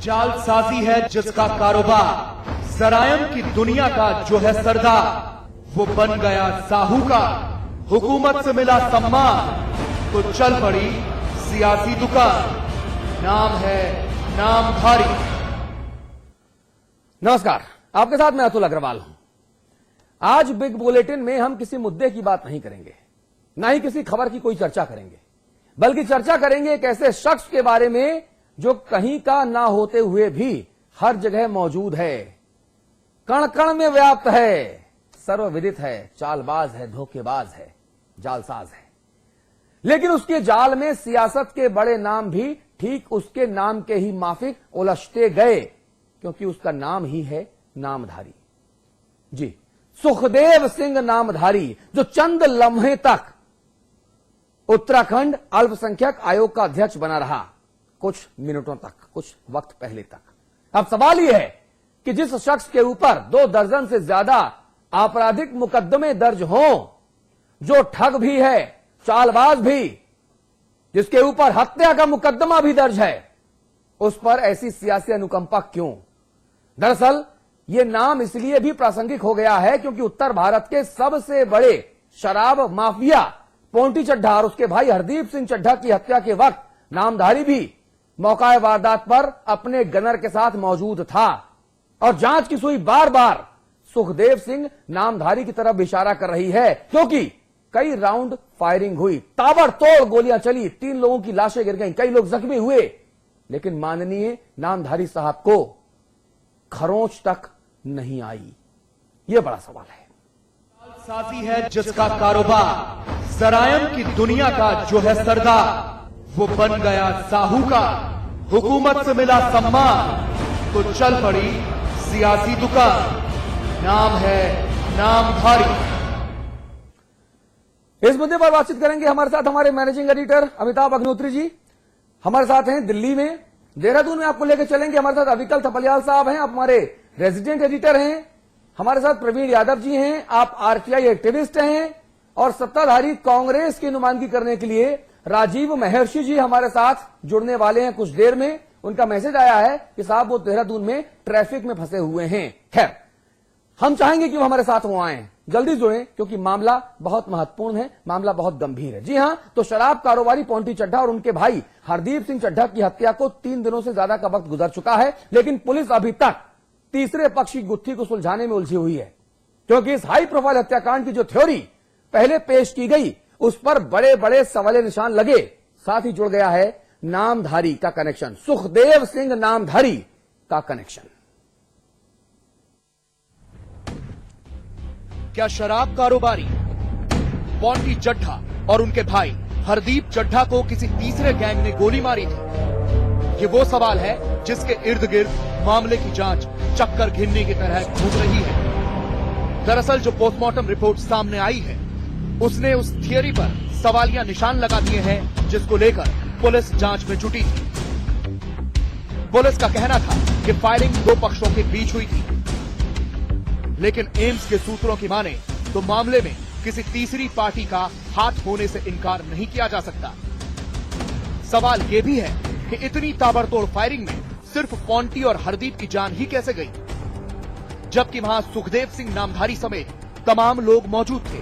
जालसाजी है जिसका कारोबार, जरायम की दुनिया का जो है सरदार, वो बन गया साहूकार। हुकूमत से मिला सम्मान तो चल पड़ी सियासी दुकान। नाम है नामधारी। नमस्कार, आपके साथ मैं अतुल अग्रवाल हूं। आज बिग बुलेटिन में हम किसी मुद्दे की बात नहीं करेंगे, ना ही किसी खबर की कोई चर्चा करेंगे, बल्कि चर्चा करेंगे एक ऐसे शख्स के बारे में जो कहीं का ना होते हुए भी हर जगह मौजूद है, कण कण में व्याप्त है, सर्वविदित है, चालबाज है, धोखेबाज है, जालसाज है। लेकिन उसके जाल में सियासत के बड़े नाम भी ठीक उसके नाम के ही माफिक उलझते गए, क्योंकि उसका नाम ही है नामधारी। जी, सुखदेव सिंह नामधारी, जो चंद लम्हे तक उत्तराखंड अल्पसंख्यक आयोग का अध्यक्ष बना रहा, कुछ मिनटों तक, कुछ वक्त पहले तक। अब सवाल यह है कि जिस शख्स के ऊपर 2 दर्जन से ज्यादा आपराधिक मुकदमे दर्ज हों, जो ठग भी है, चालबाज भी, जिसके ऊपर हत्या का मुकदमा भी दर्ज है, उस पर ऐसी सियासी अनुकंपा क्यों? दरअसल यह नाम इसलिए भी प्रासंगिक हो गया है क्योंकि उत्तर भारत के सबसे बड़े शराब माफिया पोंटी चड्ढा और उसके भाई हरदीप सिंह चड्ढा की हत्या के वक्त नामधारी भी मौका वारदात पर अपने गनर के साथ मौजूद था। और जांच की सुई बार बार सुखदेव सिंह नामधारी की तरफ इशारा कर रही है, क्योंकि कई राउंड फायरिंग हुई, ताबड़तोड़ गोलियां चली, 3 लोगों की लाशें गिर गईं, कई लोग जख्मी हुए, लेकिन माननीय नामधारी साहब को खरोंच तक नहीं आई। यह बड़ा सवाल है। जालसाजी है जिसका कारोबार, जरायम की दुनिया का जो है सरदार, वो बन गया साहूकार। हुकूमत से मिला सम्मान तो चल पड़ी सियासी दुकान। नाम है नामधारी। इस मुद्दे पर बातचीत करेंगे हमारे साथ हमारे मैनेजिंग एडिटर अमिताभ अग्निहोत्री जी हमारे साथ हैं दिल्ली में। देहरादून में आपको लेकर चलेंगे, हमारे साथ अविकल थपलियाल साहब हैं, आप हमारे रेजिडेंट एडिटर हैं। हमारे साथ प्रवीण यादव जी हैं, आप आरटीआई एक्टिविस्ट हैं। और सत्ताधारी कांग्रेस की नुमाइंदगी करने के लिए राजीव महर्षि जी हमारे साथ जुड़ने वाले हैं कुछ देर में। उनका मैसेज आया है कि साहब वो देहरादून में ट्रैफिक में फंसे हुए हैं। खैर, हम चाहेंगे कि वो हमारे साथ वो आए, जल्दी जुड़ें, क्योंकि मामला बहुत महत्वपूर्ण है, मामला बहुत गंभीर है। जी हां, तो शराब कारोबारी पोंटी चड्ढा और उनके भाई हरदीप सिंह चड्ढा की हत्या को 3 दिनों से ज्यादा का वक्त गुजर चुका है, लेकिन पुलिस अभी तक तीसरे पक्ष की गुत्थी को सुलझाने में उलझी हुई है, क्योंकि इस हाई प्रोफाइल हत्याकांड की जो थ्योरी पहले पेश की गई, उस पर बड़े बड़े सवाल निशान लगे। साथ ही जुड़ गया है नामधारी का कनेक्शन, सुखदेव सिंह नामधारी का कनेक्शन। क्या शराब कारोबारी पोंटी चड्ढा और उनके भाई हरदीप चड्ढा को किसी तीसरे गैंग ने गोली मारी थी? ये वो सवाल है जिसके इर्द गिर्द मामले की जांच चक्कर घिन्नी की तरह घूम रही है। दरअसल जो पोस्टमार्टम रिपोर्ट सामने आई है, उसने उस थियरी पर सवालिया निशान लगा दिए हैं, जिसको लेकर पुलिस जांच में जुटी थी। पुलिस का कहना था कि फायरिंग 2 पक्षों के बीच हुई थी, लेकिन एम्स के सूत्रों की माने तो मामले में किसी तीसरी पार्टी का हाथ होने से इनकार नहीं किया जा सकता। सवाल यह भी है कि इतनी ताबड़तोड़ फायरिंग में सिर्फ पोंटी और हरदीप की जान ही कैसे गई, जबकि वहां सुखदेव सिंह नामधारी समेत तमाम लोग मौजूद थे।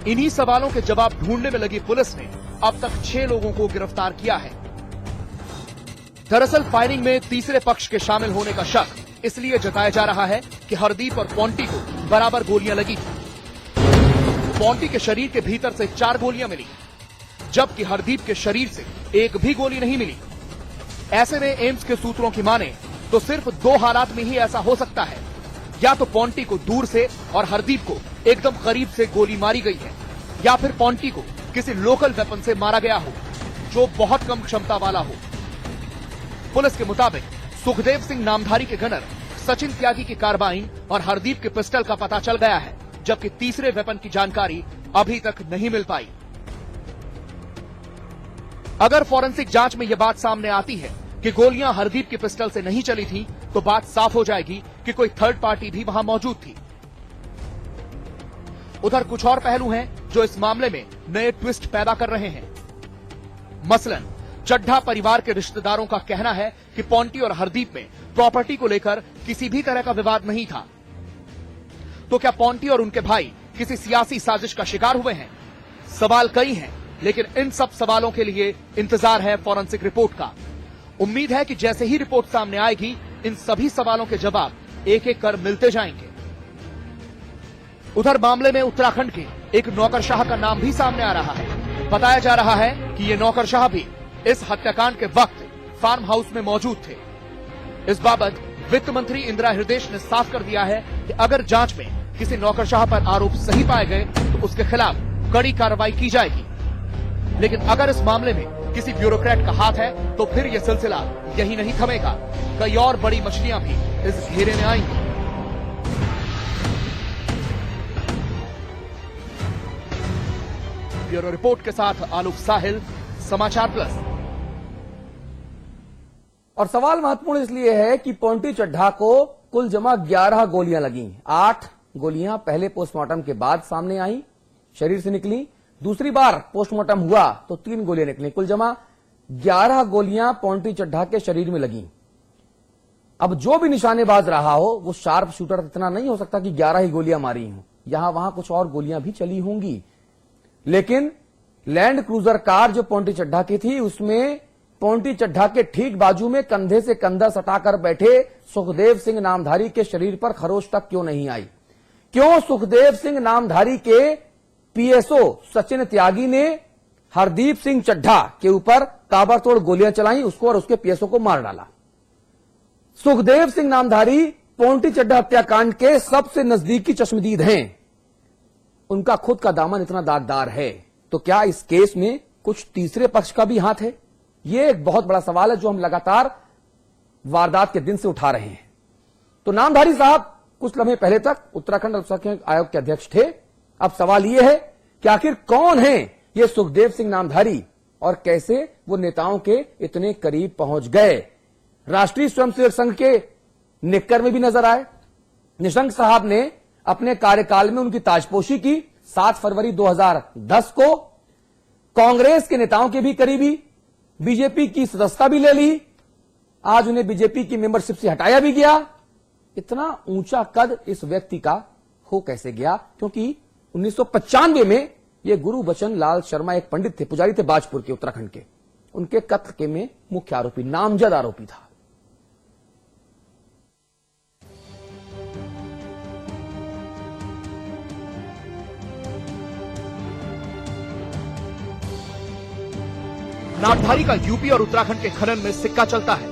इन्हीं सवालों के जवाब ढूंढने में लगी पुलिस ने अब तक 6 लोगों को गिरफ्तार किया है। दरअसल फायरिंग में तीसरे पक्ष के शामिल होने का शक इसलिए जताया जा रहा है कि हरदीप और पोंटी को बराबर गोलियां लगी थी। पोंटी के शरीर के भीतर से 4 गोलियां मिली, जबकि हरदीप के शरीर से 1 भी गोली नहीं मिली। ऐसे में एम्स के सूत्रों की माने तो सिर्फ 2 हालात में ही ऐसा हो सकता है, या तो पोंटी को दूर से और हरदीप को एकदम करीब से गोली मारी गई है, या फिर पोंटी को किसी लोकल वेपन से मारा गया हो जो बहुत कम क्षमता वाला हो। पुलिस के मुताबिक सुखदेव सिंह नामधारी के गनर सचिन त्यागी की कार्बाइन और हरदीप के पिस्टल का पता चल गया है, जबकि तीसरे वेपन की जानकारी अभी तक नहीं मिल पाई। अगर फॉरेंसिक जांच में यह बात सामने आती है कि गोलियां हरदीप के पिस्टल से नहीं चली थी, तो बात साफ हो जाएगी कि कोई थर्ड पार्टी भी वहां मौजूद थी। उधर कुछ और पहलू हैं जो इस मामले में नए ट्विस्ट पैदा कर रहे हैं। मसलन चड्ढा परिवार के रिश्तेदारों का कहना है कि पोंटी और हरदीप में प्रॉपर्टी को लेकर किसी भी तरह का विवाद नहीं था। तो क्या पोंटी और उनके भाई किसी सियासी साजिश का शिकार हुए हैं? सवाल कई हैं, लेकिन इन सब सवालों के लिए इंतजार है फॉरेंसिक रिपोर्ट का। उम्मीद है कि जैसे ही रिपोर्ट सामने आएगी, इन सभी सवालों के जवाब एक एक कर मिलते जाएंगे। उधर मामले में उत्तराखंड के एक नौकरशाह का नाम भी सामने आ रहा है। बताया जा रहा है कि ये नौकरशाह भी इस हत्याकांड के वक्त फार्म हाउस में मौजूद थे। इस बाबत वित्त मंत्री इंदिरा हृदयेश ने साफ कर दिया है कि अगर जांच में किसी नौकरशाह पर आरोप सही पाए गए तो उसके खिलाफ कड़ी कार्रवाई की जाएगी। लेकिन अगर इस मामले में किसी ब्यूरोक्रेट का हाथ है तो फिर यह सिलसिला यही नहीं थमेगा। कई और बड़ी मछलियां भी इस घेरे में आएंगी। ब्यूरो रिपोर्ट के साथ आलोक साहिल, समाचार प्लस। और सवाल महत्वपूर्ण इसलिए है कि पोंटी चड्ढा को कुल जमा 11 गोलियां लगी। 8 गोलियां पहले पोस्टमार्टम के बाद सामने आई, शरीर से निकली। दूसरी बार पोस्टमार्टम हुआ तो 3 गोलियां निकली। कुल जमा 11 गोलियां पोंटी चड्ढा के शरीर में लगी। अब जो भी निशानेबाज रहा हो, वो शार्प शूटर इतना नहीं हो सकता कि 11 ही गोलियां मारी हों। यहां वहां कुछ और गोलियां भी चली होंगी। लेकिन लैंड क्रूजर कार जो पोंटी चड्ढा की थी, उसमें पोंटी चड्ढा के ठीक बाजू में कंधे से कंधा सटाकर बैठे सुखदेव सिंह नामधारी के शरीर पर खरोच तक क्यों नहीं आई? क्यों सुखदेव सिंह नामधारी के पीएसओ सचिन त्यागी ने हरदीप सिंह चड्ढा के ऊपर ताबड़तोड़ गोलियां चलाई, उसको और उसके पीएसओ को मार डाला? सुखदेव सिंह नामधारी पोंटी चड्ढा हत्याकांड के सबसे नजदीकी चश्मदीद हैं। उनका खुद का दामन इतना दागदार है, तो क्या इस केस में कुछ तीसरे पक्ष का भी हाथ है? यह एक बहुत बड़ा सवाल है जो हम लगातार वारदात के दिन से उठा रहे हैं। तो नामधारी साहब कुछ लम्हे पहले तक उत्तराखंड अल्पसंख्यक आयोग के अध्यक्ष थे। अब सवाल यह है कि आखिर कौन है ये सुखदेव सिंह नामधारी और कैसे वो नेताओं के इतने करीब पहुंच गए? राष्ट्रीय स्वयंसेवक संघ के निक्कर में भी नजर आए। निशंक साहब ने अपने कार्यकाल में उनकी ताजपोशी की। 7 फरवरी 2010 को कांग्रेस के नेताओं के भी करीबी, बीजेपी की सदस्यता भी ले ली। आज उन्हें बीजेपी की मेंबरशिप से हटाया भी गया। इतना ऊंचा कद इस व्यक्ति का हो कैसे गया? क्योंकि 1995 में ये गुरु बचन लाल शर्मा एक पंडित थे, पुजारी थे बाजपुर के, उत्तराखंड के। उनके कत्ल के में मुख्य आरोपी, नामजद आरोपी था। नामधारी का यूपी और उत्तराखंड के खनन में सिक्का चलता है।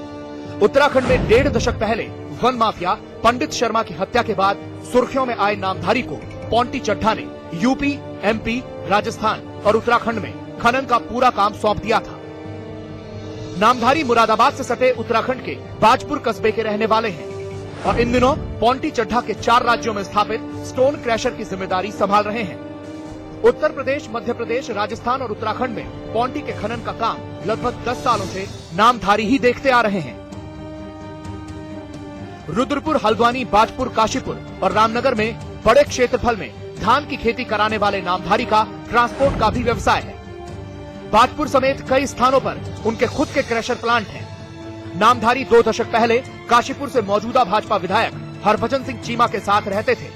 उत्तराखंड में 1.5 दशक पहले वन माफिया पंडित शर्मा की हत्या के बाद सुर्खियों में आए नामधारी को पोंटी चड्ढा ने यूपी, एमपी, राजस्थान और उत्तराखंड में खनन का पूरा काम सौंप दिया था। नामधारी मुरादाबाद से सटे उत्तराखंड के बाजपुर कस्बे के रहने वाले हैं और इन दिनों पोंटी चड्ढा के 4 राज्यों में स्थापित स्टोन क्रैशर की जिम्मेदारी संभाल रहे हैं। उत्तर प्रदेश, मध्य प्रदेश, राजस्थान और उत्तराखंड में पोंटी के खनन का काम लगभग 10 सालों से नामधारी ही देखते आ रहे हैं। रुद्रपुर, हल्द्वानी, बाजपुर, काशीपुर और रामनगर में बड़े क्षेत्रफल में धान की खेती कराने वाले नामधारी का ट्रांसपोर्ट का भी व्यवसाय है। बाजपुर समेत कई स्थानों पर उनके खुद के क्रशर प्लांट हैं। नामधारी 2 दशक पहले काशीपुर से मौजूदा भाजपा विधायक हरभजन सिंह चीमा के साथ रहते थे।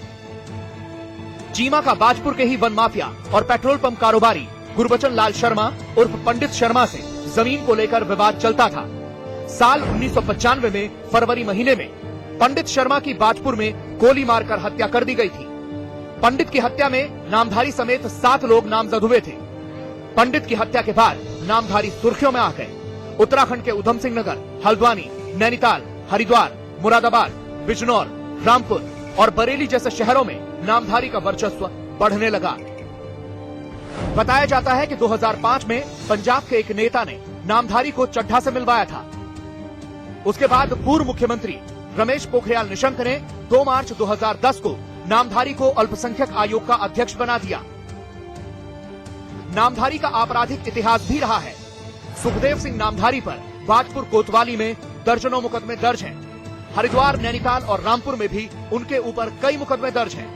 चीमा का बाजपुर के ही वन माफिया और पेट्रोल पंप कारोबारी गुरबचन लाल शर्मा उर्फ पंडित शर्मा से जमीन को लेकर विवाद चलता था। साल 1995 में फरवरी महीने में पंडित शर्मा की बाजपुर में गोली मारकर हत्या कर दी गई थी। पंडित की हत्या में नामधारी समेत 7 लोग नामजद हुए थे। पंडित की हत्या के बाद नामधारी सुर्खियों में आ गए। उत्तराखंड के उधम सिंह नगर, हल्द्वानी, नैनीताल, हरिद्वार, मुरादाबाद, बिजनौर, रामपुर और बरेली जैसे शहरों में नामधारी का वर्चस्व बढ़ने लगा। बताया जाता है कि 2005 में पंजाब के एक नेता ने नामधारी को चड्ढा से मिलवाया था। उसके बाद पूर्व मुख्यमंत्री रमेश पोखरियाल निशंक ने 2 मार्च 2010 को नामधारी को अल्पसंख्यक आयोग का अध्यक्ष बना दिया। नामधारी का आपराधिक इतिहास भी रहा है। सुखदेव सिंह नामधारी पर बाजपुर कोतवाली में दर्जनों मुकदमे दर्ज हैं। हरिद्वार, नैनीताल और रामपुर में भी उनके ऊपर कई मुकदमे दर्ज हैं।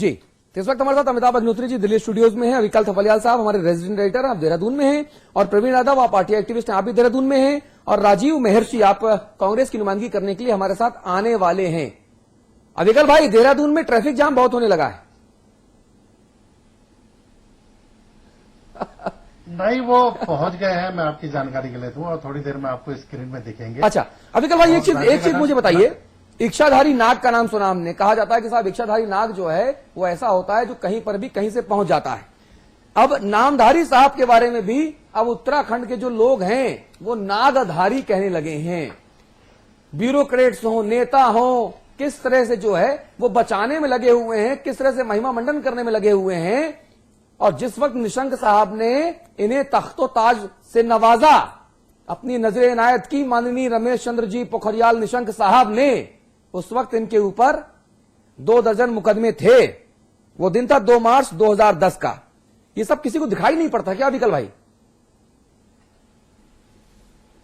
जी, तो इस वक्त हमारे साथ अमिताभ अग्निहोत्री जी दिल्ली स्टूडियोज में हैं, विकल थपलियाल साहब हमारे रेजिडेंट एडिटर आप देहरादून में हैं, और प्रवीण यादव आप पार्टी एक्टिविस्ट हैं, आप भी देहरादून में हैं, और राजीव महर्षि आप कांग्रेस की नुमाइंदगी करने के लिए हमारे साथ आने वाले हैं। अविकल भाई, देहरादून में ट्रैफिक जाम बहुत होने लगा है। नहीं, वो पहुंच गए हैं, मैं आपकी जानकारी के लिए दूं और थोड़ी देर में आपको स्क्रीन में दिखेंगे। अच्छा अविकल भाई, एक चीज मुझे बताइए, इच्छाधारी नाग का नाम सुना हमने, कहा जाता है कि साहब इच्छाधारी नाग जो है वो ऐसा होता है जो कहीं पर भी कहीं से पहुंच जाता है। अब नामधारी साहब के बारे में भी अब उत्तराखंड के जो लोग हैं वो नागधारी कहने लगे हैं। ब्यूरोक्रेट्स हो, नेता हो, किस तरह से जो है वो बचाने में लगे हुए हैं, किस तरह से महिमा मंडन करने में लगे हुए हैं। और जिस वक्त निशंक साहब ने इन्हें तख्तो ताज से नवाजा, अपनी नजर इनायत की माननीय रमेश चंद्र जी पोखरियाल निशंक साहब ने, उस वक्त इनके ऊपर 2 दर्जन मुकदमे थे। वो दिन था 2 मार्च 2010 का। ये सब किसी को दिखाई नहीं पड़ता क्या विकल भाई?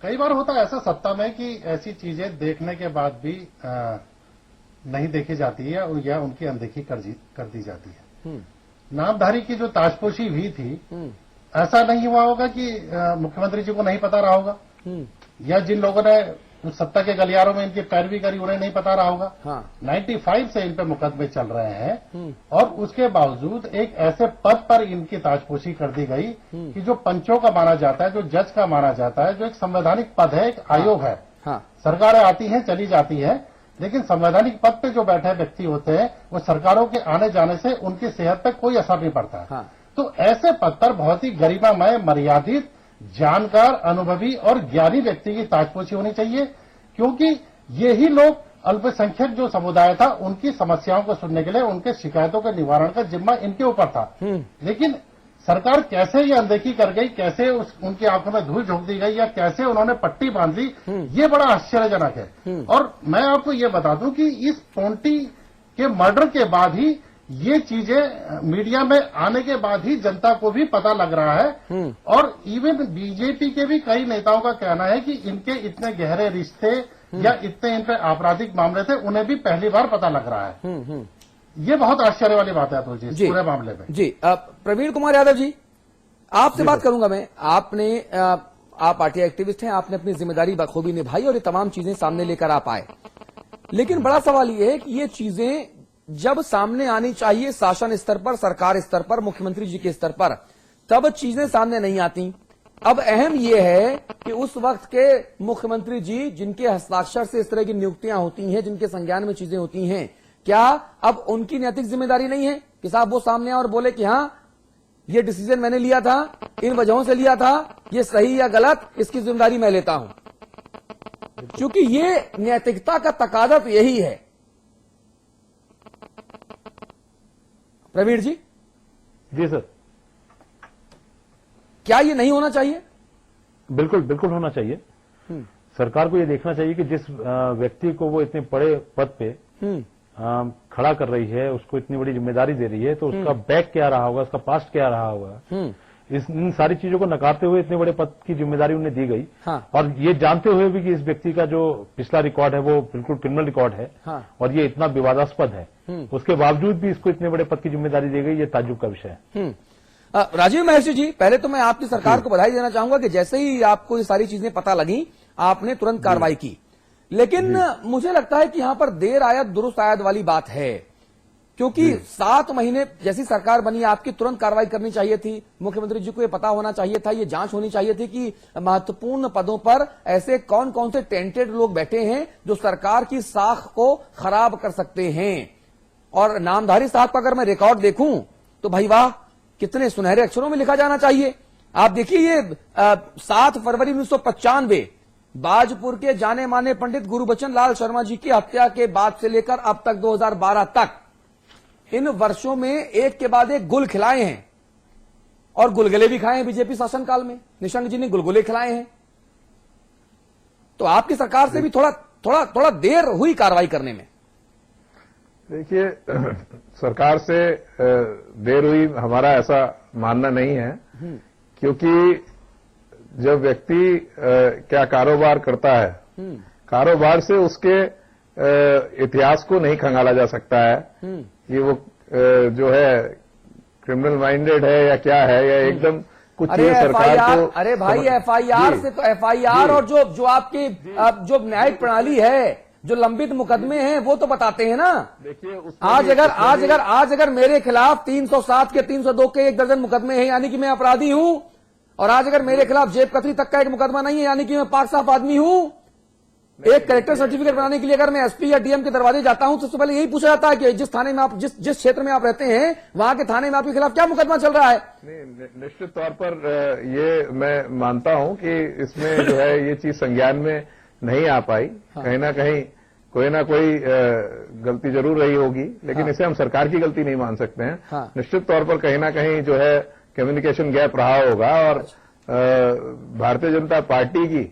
कई बार होता है ऐसा सत्ता में कि ऐसी चीजें देखने के बाद भी नहीं देखी जाती है और या उनकी अनदेखी कर दी जाती है। नामधारी की जो ताजपोशी हुई थी, ऐसा नहीं हुआ होगा कि मुख्यमंत्री जी को नहीं पता रहा होगा, या जिन लोगों ने उस सत्ता के गलियारों में इनकी पैरवी करी उन्हें नहीं पता रहा होगा। हाँ। 95 से इन पे मुकदमे चल रहे हैं और उसके बावजूद एक ऐसे पद पर इनकी ताजपोशी कर दी गई कि जो पंचों का माना जाता है, जो जज का माना जाता है, जो एक संवैधानिक पद है, एक आयोग है। हाँ। सरकारें आती हैं चली जाती है, लेकिन संवैधानिक पद पे जो बैठे व्यक्ति होते हैं वो सरकारों के आने जाने से उनकी सेहत पर कोई असर नहीं पड़ता है। हाँ। तो ऐसे पद पर बहुत ही गरिमामय, मर्यादित, जानकार, अनुभवी और ज्ञानी व्यक्ति की ताजपोशी होनी चाहिए, क्योंकि ये ही लोग अल्पसंख्यक जो समुदाय था उनकी समस्याओं को सुनने के लिए, उनके शिकायतों के निवारण का जिम्मा इनके ऊपर था। लेकिन सरकार कैसे ये अनदेखी कर गई, कैसे उनकी आंखों में धूल झोंक दी गई, या कैसे उन्होंने पट्टी बांध दी, ये बड़ा आश्चर्यजनक है। और मैं आपको ये बता दूं कि इस पोंटी के मर्डर के बाद ही ये चीजें मीडिया में आने के बाद ही जनता को भी पता लग रहा है। और इवन बीजेपी के भी कई नेताओं का कहना है कि इनके इतने गहरे रिश्ते या इतने इन पे आपराधिक मामले थे, उन्हें भी पहली बार पता लग रहा है। ये बहुत आश्चर्य वाली बात है तुलसी इस पूरे मामले में। जी, प्रवीण कुमार यादव जी, आपसे बात करूंगा मैं। आप पार्टी एक्टिविस्ट हैं, आपने अपनी जिम्मेदारी बखूबी निभाई और ये तमाम चीजें सामने लेकर आप आए, लेकिन बड़ा सवाल ये है कि ये चीजें जब सामने आनी चाहिए शासन स्तर पर, सरकार स्तर पर, मुख्यमंत्री जी के स्तर पर, तब चीजें सामने नहीं आती। अब अहम यह है कि उस वक्त के मुख्यमंत्री जी जिनके हस्ताक्षर से इस तरह की नियुक्तियां होती हैं, जिनके संज्ञान में चीजें होती हैं, क्या अब उनकी नैतिक जिम्मेदारी नहीं है कि साहब वो सामने और बोले कि हाँ ये डिसीजन मैंने लिया था, इन वजहों से लिया था, ये सही या गलत इसकी जिम्मेदारी मैं लेता हूं, क्योंकि ये नैतिकता का तकाजा तो यही है। प्रवीण जी। जी सर। क्या ये नहीं होना चाहिए? बिल्कुल बिल्कुल होना चाहिए। सरकार को ये देखना चाहिए कि जिस व्यक्ति को वो इतने बड़े पद पे खड़ा कर रही है, उसको इतनी बड़ी जिम्मेदारी दे रही है, तो उसका बैक क्या रहा होगा, उसका पास्ट क्या रहा होगा, इन सारी चीजों को नकारते हुए इतने बड़े पद की जिम्मेदारी उन्हें दी गई। हाँ। और ये जानते हुए भी कि इस व्यक्ति का जो पिछला रिकॉर्ड है वो बिल्कुल क्रिमिनल रिकॉर्ड है। हाँ। और ये इतना विवादास्पद है, उसके बावजूद भी इसको इतने बड़े पद की जिम्मेदारी दी गई, ये ताज्जुब का विषय है। राजीव महर्षि जी, पहले तो मैं आपकी सरकार को बधाई देना चाहूंगा कि जैसे ही आपको ये सारी चीजें पता लगी आपने तुरंत कार्रवाई की, लेकिन मुझे लगता है कि यहां पर देर आयत दुरुस्त आयत वाली बात है, क्योंकि 7 महीने जैसी सरकार बनी, आपकी तुरंत कार्रवाई करनी चाहिए थी। मुख्यमंत्री जी को यह पता होना चाहिए था, ये जांच होनी चाहिए थी कि महत्वपूर्ण पदों पर ऐसे कौन कौन से टेंटेड लोग बैठे हैं जो सरकार की साख को खराब कर सकते हैं। और नामधारी साहब का अगर मैं रिकॉर्ड देखूं तो भाई वाह, कितने सुनहरे अक्षरों में लिखा जाना चाहिए। आप देखिए, ये 7 फरवरी 1995 बाजपुर के जाने माने पंडित गुरुबचन लाल शर्मा जी की हत्या के बाद से लेकर अब तक 2012 तक, इन वर्षों में एक के बाद एक गुल खिलाए हैं, और गुलगुले भी खाए हैं बीजेपी शासनकाल में। निशंक जी ने गुलगुले खिलाए हैं। तो आपकी सरकार से भी थोड़ा देर हुई कार्रवाई करने में। देखिए, सरकार से देर हुई हमारा ऐसा मानना नहीं है, क्योंकि जब व्यक्ति क्या कारोबार करता है, कारोबार से उसके इतिहास को नहीं खंगाला जा सकता है। ये वो जो है क्रिमिनल माइंडेड है या क्या है, या एकदम कुछ अरे चीजें सरकार एफआईआर, को अरे भाई एफआईआर से तो एफआईआर और जो आपकी जो न्यायिक प्रणाली है, जो लंबित मुकदमे हैं वो तो बताते हैं ना। देखिए आज अगर मेरे खिलाफ 307 के 302 के 1 दर्जन मुकदमे हैं, यानी कि मैं अपराधी हूं। और आज अगर मेरे खिलाफ जेब कतरी तक का एक मुकदमा नहीं है, यानी कि मैं पाक साफ आदमी हूं। एक कलेक्टर सर्टिफिकेट बनाने के लिए अगर मैं एसपी या डीएम के दरवाजे जाता हूं तो सबसे पहले यही पूछा जाता है कि जिस थाने में आप जिस क्षेत्र में आप रहते हैं वहां के थाने में आपके खिलाफ क्या मुकदमा चल रहा है। नहीं, निश्चित तौर पर ये मैं मानता हूं कि इसमें जो है ये चीज संज्ञान में नहीं आ पाई। कहीं ना कहीं कोई ना कोई गलती जरूर रही होगी, लेकिन इसे हम सरकार की गलती नहीं मान सकते हैं। निश्चित तौर पर कहीं ना कहीं जो है कम्युनिकेशन गैप रहा होगा, और भारतीय जनता पार्टी की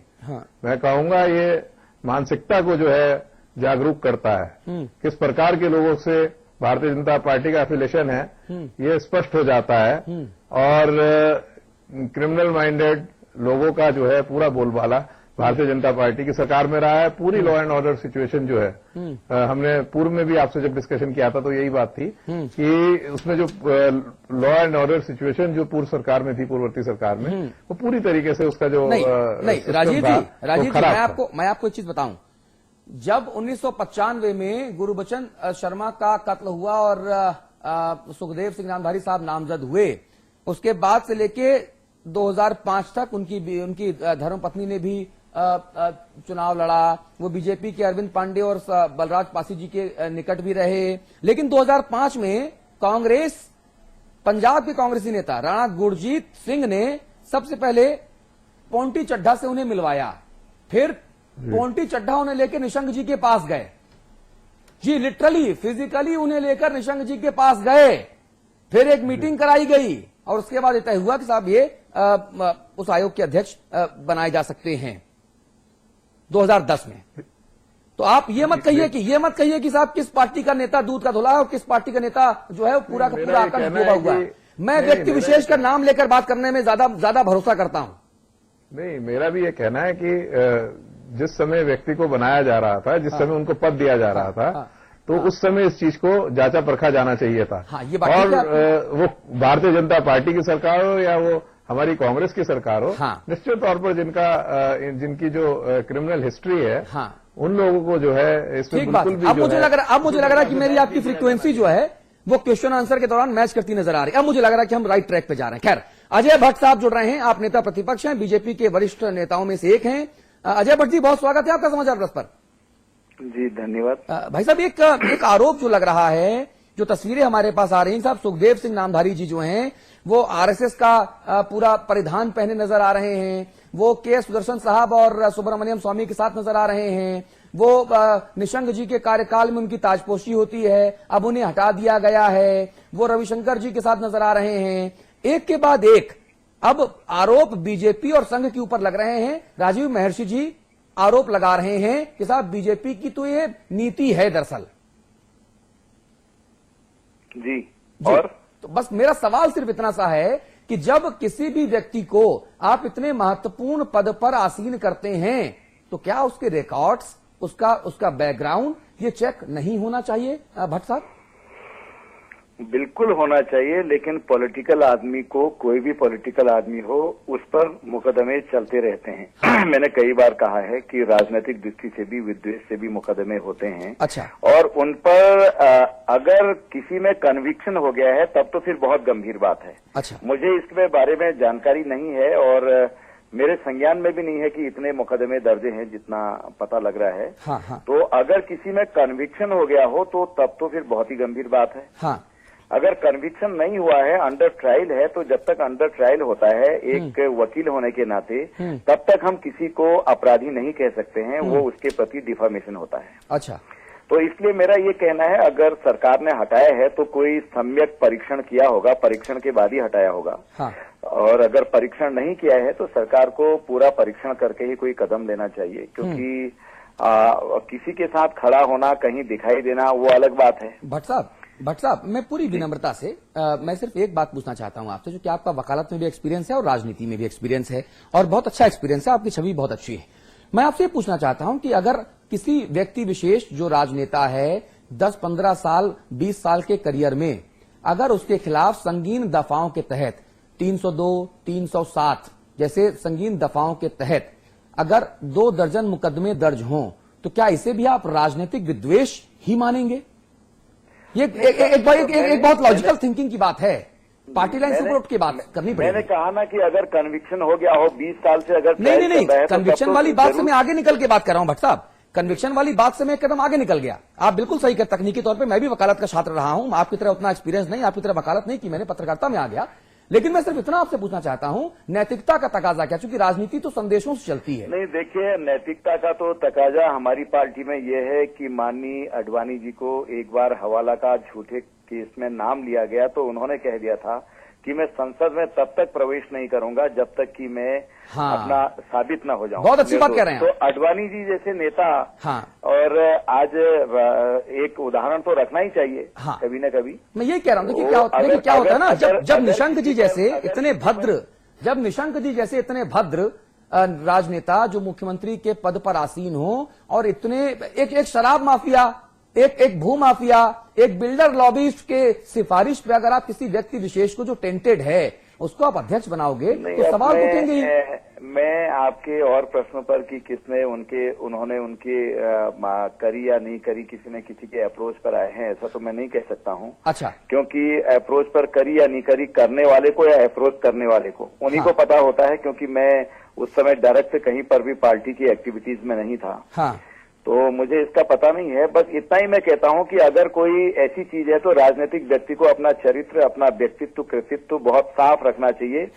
मैं कहूंगा ये मानसिकता को जो है जागरूक करता है। किस प्रकार के लोगों से भारतीय जनता पार्टी का एफिलिएशन है ये स्पष्ट हो जाता है, और क्रिमिनल माइंडेड लोगों का जो है पूरा बोलबाला भारतीय जनता पार्टी की सरकार में रहा है। पूरी लॉ एंड ऑर्डर सिचुएशन जो है, हमने पूर्व में भी आपसे जब डिस्कशन किया था तो यही बात थी कि उसमें जो लॉ एंड ऑर्डर सिचुएशन जो पूर्व सरकार में थी, पूर्ववर्ती सरकार में, वो पूरी तरीके से उसका जो नहीं राजीव जी मैं आपको एक चीज बताऊं। जब 1995 में गुरबचन शर्मा का कत्ल हुआ और सुखदेव सिंह नामधारी साहब नामजद हुए, उसके बाद से लेके 2005 तक उनकी धर्मपत्नी ने भी चुनाव लड़ा। वो बीजेपी के अरविंद पांडे और बलराज पासी जी के निकट भी रहे। लेकिन 2005 में कांग्रेस, पंजाब के कांग्रेसी नेता राणा गुरजीत सिंह ने सबसे पहले पोंटी चड्ढा से उन्हें मिलवाया। फिर पोंटी चड्ढा उन्हें लेकर निशंक जी के पास गए। जी लिटरली फिजिकली उन्हें लेकर निशंक जी के पास गए। फिर एक मीटिंग कराई गई और उसके बाद तय हुआ कि साहब ये उस आयोग के अध्यक्ष बनाए जा सकते हैं 2010 में। तो आप ये मत कहिए कि साहब किस पार्टी का नेता दूध का धुला है और किस पार्टी का नेता जो है वो पूरा का पूरा आकर डूबा हुआ है। मैं व्यक्ति विशेष का नाम लेकर बात करने में ज्यादा भरोसा करता हूं। नहीं, मेरा भी ये कहना है कि जिस समय व्यक्ति को बनाया जा रहा था, जिस समय उनको पद दिया जा रहा था, तो उस समय इस चीज को जांचा परखा जाना चाहिए था। ये बात और वो भारतीय जनता पार्टी की सरकार हो या वो हमारी कांग्रेस की सरकार हो, निश्चित तौर पर जिनकी जो क्रिमिनल हिस्ट्री है, उन लोगों को जो है इसमें बिल्कुल भी अब मुझे लग रहा है कि मेरी आपकी फ्रीक्वेंसी जो है वो क्वेश्चन आंसर के दौरान मैच करती नजर आ रही है। अब मुझे लग रहा है कि हम राइट ट्रैक पे जा रहे हैं। खैर, अजय भट्ट साहब जुड़ रहे हैं। आप नेता प्रतिपक्ष हैं, बीजेपी के वरिष्ठ नेताओं में से एक हैं। अजय भट्ट जी, बहुत स्वागत है आपका समाचार प्लस पर। जी धन्यवाद। भाई साहब, एक आरोप जो लग रहा है, जो तस्वीरें हमारे पास आ रही हैं, साहब सुखदेव सिंह नामधारी जी जो हैं वो आरएसएस का पूरा परिधान पहने नजर आ रहे हैं। वो के सुदर्शन साहब और सुब्रमण्यम स्वामी के साथ नजर आ रहे हैं। वो निशंक जी के कार्यकाल में उनकी ताजपोशी होती है, अब उन्हें हटा दिया गया है। वो रविशंकर जी के साथ नजर आ रहे हैं। एक के बाद एक अब आरोप बीजेपी और संघ के ऊपर लग रहे हैं। राजीव महर्षि जी आरोप लगा रहे हैं कि साहब बीजेपी की तो ये नीति है दरअसल। जी और तो बस मेरा सवाल सिर्फ इतना सा है कि जब किसी भी व्यक्ति को आप इतने महत्वपूर्ण पद पर आसीन करते हैं तो क्या उसके रिकॉर्ड्स, उसका बैकग्राउंड ये चेक नहीं होना चाहिए भट्ट साहब? बिल्कुल होना चाहिए, लेकिन पॉलिटिकल आदमी को, कोई भी पॉलिटिकल आदमी हो, उस पर मुकदमे चलते रहते हैं। मैंने कई बार कहा है कि राजनीतिक दृष्टि से भी, विद्वेष से भी मुकदमे होते हैं। अच्छा। और उन पर अगर किसी में कन्विक्शन हो गया है तब तो फिर बहुत गंभीर बात है। अच्छा। मुझे इसके बारे में जानकारी नहीं है और मेरे संज्ञान में भी नहीं है कि इतने मुकदमे दर्ज हैं जितना पता लग रहा है। हाँ। तो अगर किसी में कन्विक्शन हो गया हो तो तब तो फिर बहुत ही गंभीर बात है। हाँ। अगर कन्विक्शन नहीं हुआ है, अंडर ट्रायल है, तो जब तक अंडर ट्रायल होता है एक वकील होने के नाते, तब तक हम किसी को अपराधी नहीं कह सकते हैं। वो उसके प्रति डिफामेशन होता है। अच्छा। तो इसलिए मेरा ये कहना है, अगर सरकार ने हटाया है तो कोई सम्यक परीक्षण किया होगा, परीक्षण के बाद ही हटाया होगा। हाँ। और अगर परीक्षण नहीं किया है तो सरकार को पूरा परीक्षण करके ही कोई कदम लेना चाहिए, क्योंकि किसी के साथ खड़ा होना, कहीं दिखाई देना, वो अलग बात है। भट्ट साहब, मैं पूरी विनम्रता से मैं सिर्फ एक बात पूछना चाहता हूं आपसे, जो कि आपका वकालत में भी एक्सपीरियंस है और राजनीति में भी एक्सपीरियंस है और बहुत अच्छा एक्सपीरियंस है, आपकी छवि बहुत अच्छी है। मैं आपसे ये पूछना चाहता हूं कि अगर किसी व्यक्ति विशेष जो राजनेता है 10, 15 साल, 20 साल के करियर में अगर उसके खिलाफ संगीन दफाओं के तहत 302, 307 जैसे संगीन दफाओं के तहत अगर 2 दर्जन मुकदमे दर्ज हों, तो क्या इसे भी आप राजनीतिक विद्वेष ही मानेंगे? ये एक बहुत लॉजिकल थिंकिंग की बात है। पार्टी लाइन से ऊपर उठ के बात करनी पड़ेगी। मैंने कहा ना कि अगर कन्विक्शन हो गया हो 20 साल से अगर नहीं, कन्विक्शन वाली बात से मैं आगे निकल के बात कर रहा हूं भट्ट साहब। कन्विक्शन वाली बात से मैं एक कदम आगे निकल गया। आप बिल्कुल सही कर, तकनीकी तौर पे मैं भी वकालत का छात्र रहा हूं, आपकी तरह उतना एक्सपीरियंस नहीं, आपकी तरह वकालत नहीं की मैंने, पत्रकारिता में आ गया। लेकिन मैं सिर्फ इतना आपसे पूछना चाहता हूं, नैतिकता का तकाजा क्या? क्योंकि राजनीति तो संदेशों से चलती है। नहीं, देखिए, नैतिकता का तो तकाजा हमारी पार्टी में यह है कि माननीय अडवाणी जी को एक बार हवाला का झूठे केस में नाम लिया गया, तो उन्होंने कह दिया था कि मैं संसद में तब तक प्रवेश नहीं करूंगा जब तक कि मैं अपना साबित न हो जाऊं। बहुत अच्छी बात कह रहे हैं। तो अडवाणी जी जैसे नेता, और आज एक उदाहरण तो रखना ही चाहिए कभी न कभी। मैं यही कह रहा हूं कि क्या होता है ना, जब निशंक जी जैसे इतने भद्र राजनेता जो मुख्यमंत्री के पद पर आसीन हो, और इतने एक शराब माफिया, एक भू माफिया, एक बिल्डर लॉबिस्ट के सिफारिश पे अगर आप किसी व्यक्ति विशेष को जो टेंटेड है उसको आप अध्यक्ष बनाओगे तो सवाल उठेंगे ही। मैं आपके और प्रश्नों पर कि किसने उन्होंने उनके करी या नहीं करी, किसी ने किसी के अप्रोच पर आए हैं, ऐसा तो मैं नहीं कह सकता हूं। अच्छा, क्योंकि अप्रोच पर करी या नहीं करी करने वाले को या अप्रोच करने वाले को उन्हीं को पता होता है, क्योंकि मैं उस समय डायरेक्ट कहीं पर भी पार्टी की एक्टिविटीज में नहीं था। तो मुझे इसका पता नहीं है। बस इतना ही मैं कहता हूं कि अगर कोई ऐसी चीज है तो राजनीतिक व्यक्ति को अपना चरित्र, अपना व्यक्तित्व, कृतित्व बहुत साफ रखना चाहिए,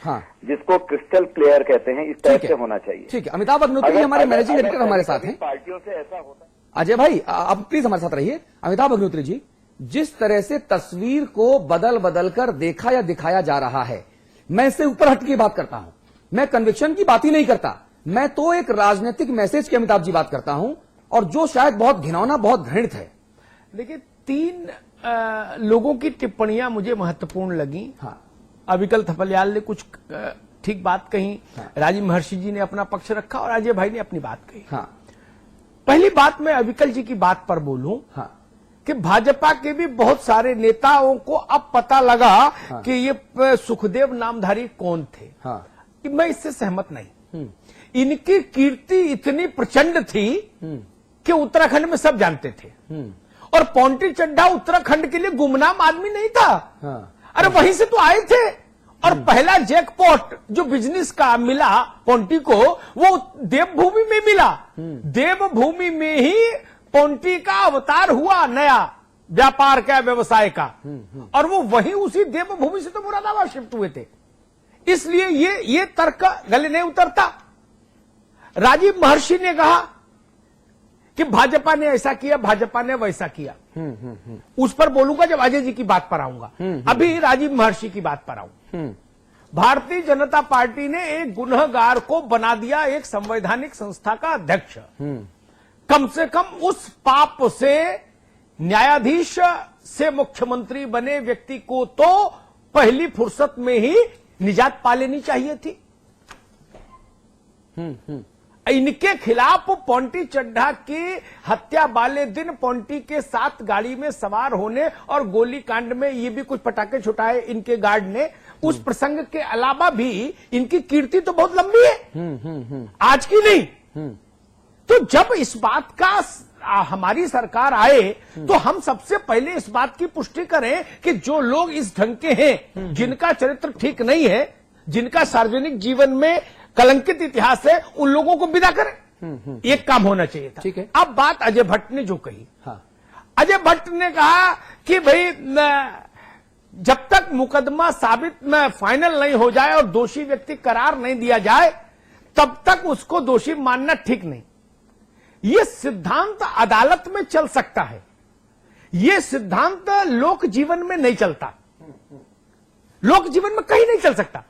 जिसको क्रिस्टल क्लियर कहते हैं, इस तरह से होना चाहिए। ठीक है, अमिताभ अग्निहोत्री हमारे मैनेजिंग एडिटर हमारे साथ हैं। पार्टियों से ऐसा होता है। अजय भाई, आप प्लीज हमारे साथ रहिए। अमिताभ अग्निहोत्री जी, जिस तरह से तस्वीर को बदल बदल कर देखा या दिखाया जा रहा है, मैं इससे ऊपर हट के बात करता हूं। मैं कन्विक्शन की बात ही नहीं करता, मैं तो एक राजनीतिक मैसेज की अमिताभ जी बात करता हूं, और जो शायद बहुत घिनौना, बहुत घृणित है। देखिए, 3 लोगों की टिप्पणियां मुझे महत्वपूर्ण लगी। अविकल थपलियाल ने कुछ ठीक बात कही, राजीव महर्षि जी ने अपना पक्ष रखा और अजय भाई ने अपनी बात कही। पहली बात मैं अविकल जी की बात पर बोलूं कि भाजपा के भी बहुत सारे नेताओं को अब पता लगा कि ये सुखदेव नामधारी कौन थे। कि मैं इससे सहमत नहीं। इनकी कीर्ति इतनी प्रचंड थी कि उत्तराखंड में सब जानते थे, और पोंटी चड्ढा उत्तराखंड के लिए गुमनाम आदमी नहीं था। अरे वहीं से तो आए थे, और पहला जैकपॉट जो बिजनेस का मिला पोंटी को, वो देवभूमि में मिला। देवभूमि में ही पोंटी का अवतार हुआ, नया व्यापार का, व्यवसाय का, और वो वहीं उसी देवभूमि से तो मुरादाबाद शिफ्ट हुए थे। इसलिए ये तर्क गले नहीं उतरता। राजीव महर्षि ने कहा कि भाजपा ने ऐसा किया, भाजपा ने वैसा किया। उस पर बोलूंगा जब अजय जी की बात पर आऊंगा। अभी राजीव महर्षि की बात पर आऊं। भारतीय जनता पार्टी ने एक गुनहगार को बना दिया एक संवैधानिक संस्था का अध्यक्ष। कम से कम उस पाप से न्यायाधीश से मुख्यमंत्री बने व्यक्ति को तो पहली फुर्सत में ही निजात पा लेनी चाहिए थी। इनके खिलाफ पोंटी चड्ढा की हत्या वाले दिन पोंटी के साथ गाड़ी में सवार होने और गोली कांड में ये भी कुछ पटाखे छुटाए इनके गार्ड ने। उस प्रसंग के अलावा भी इनकी कीर्ति तो बहुत लंबी है, आज की नहीं। तो जब इस बात का हमारी सरकार आए तो हम सबसे पहले इस बात की पुष्टि करें कि जो लोग इस ढंग के हैं, जिनका चरित्र ठीक नहीं है, जिनका सार्वजनिक जीवन में कलंकित इतिहास है, उन लोगों को विदा करें। एक काम होना चाहिए था। ठीक है। अब बात अजय भट्ट ने जो कही, अजय भट्ट ने कहा कि भाई जब तक मुकदमा साबित फाइनल नहीं हो जाए और दोषी व्यक्ति करार नहीं दिया जाए, तब तक उसको दोषी मानना ठीक नहीं। यह सिद्धांत अदालत में चल सकता है, यह सिद्धांत लोक जीवन में नहीं चलता। लोक जीवन में कहीं नहीं चल सकता।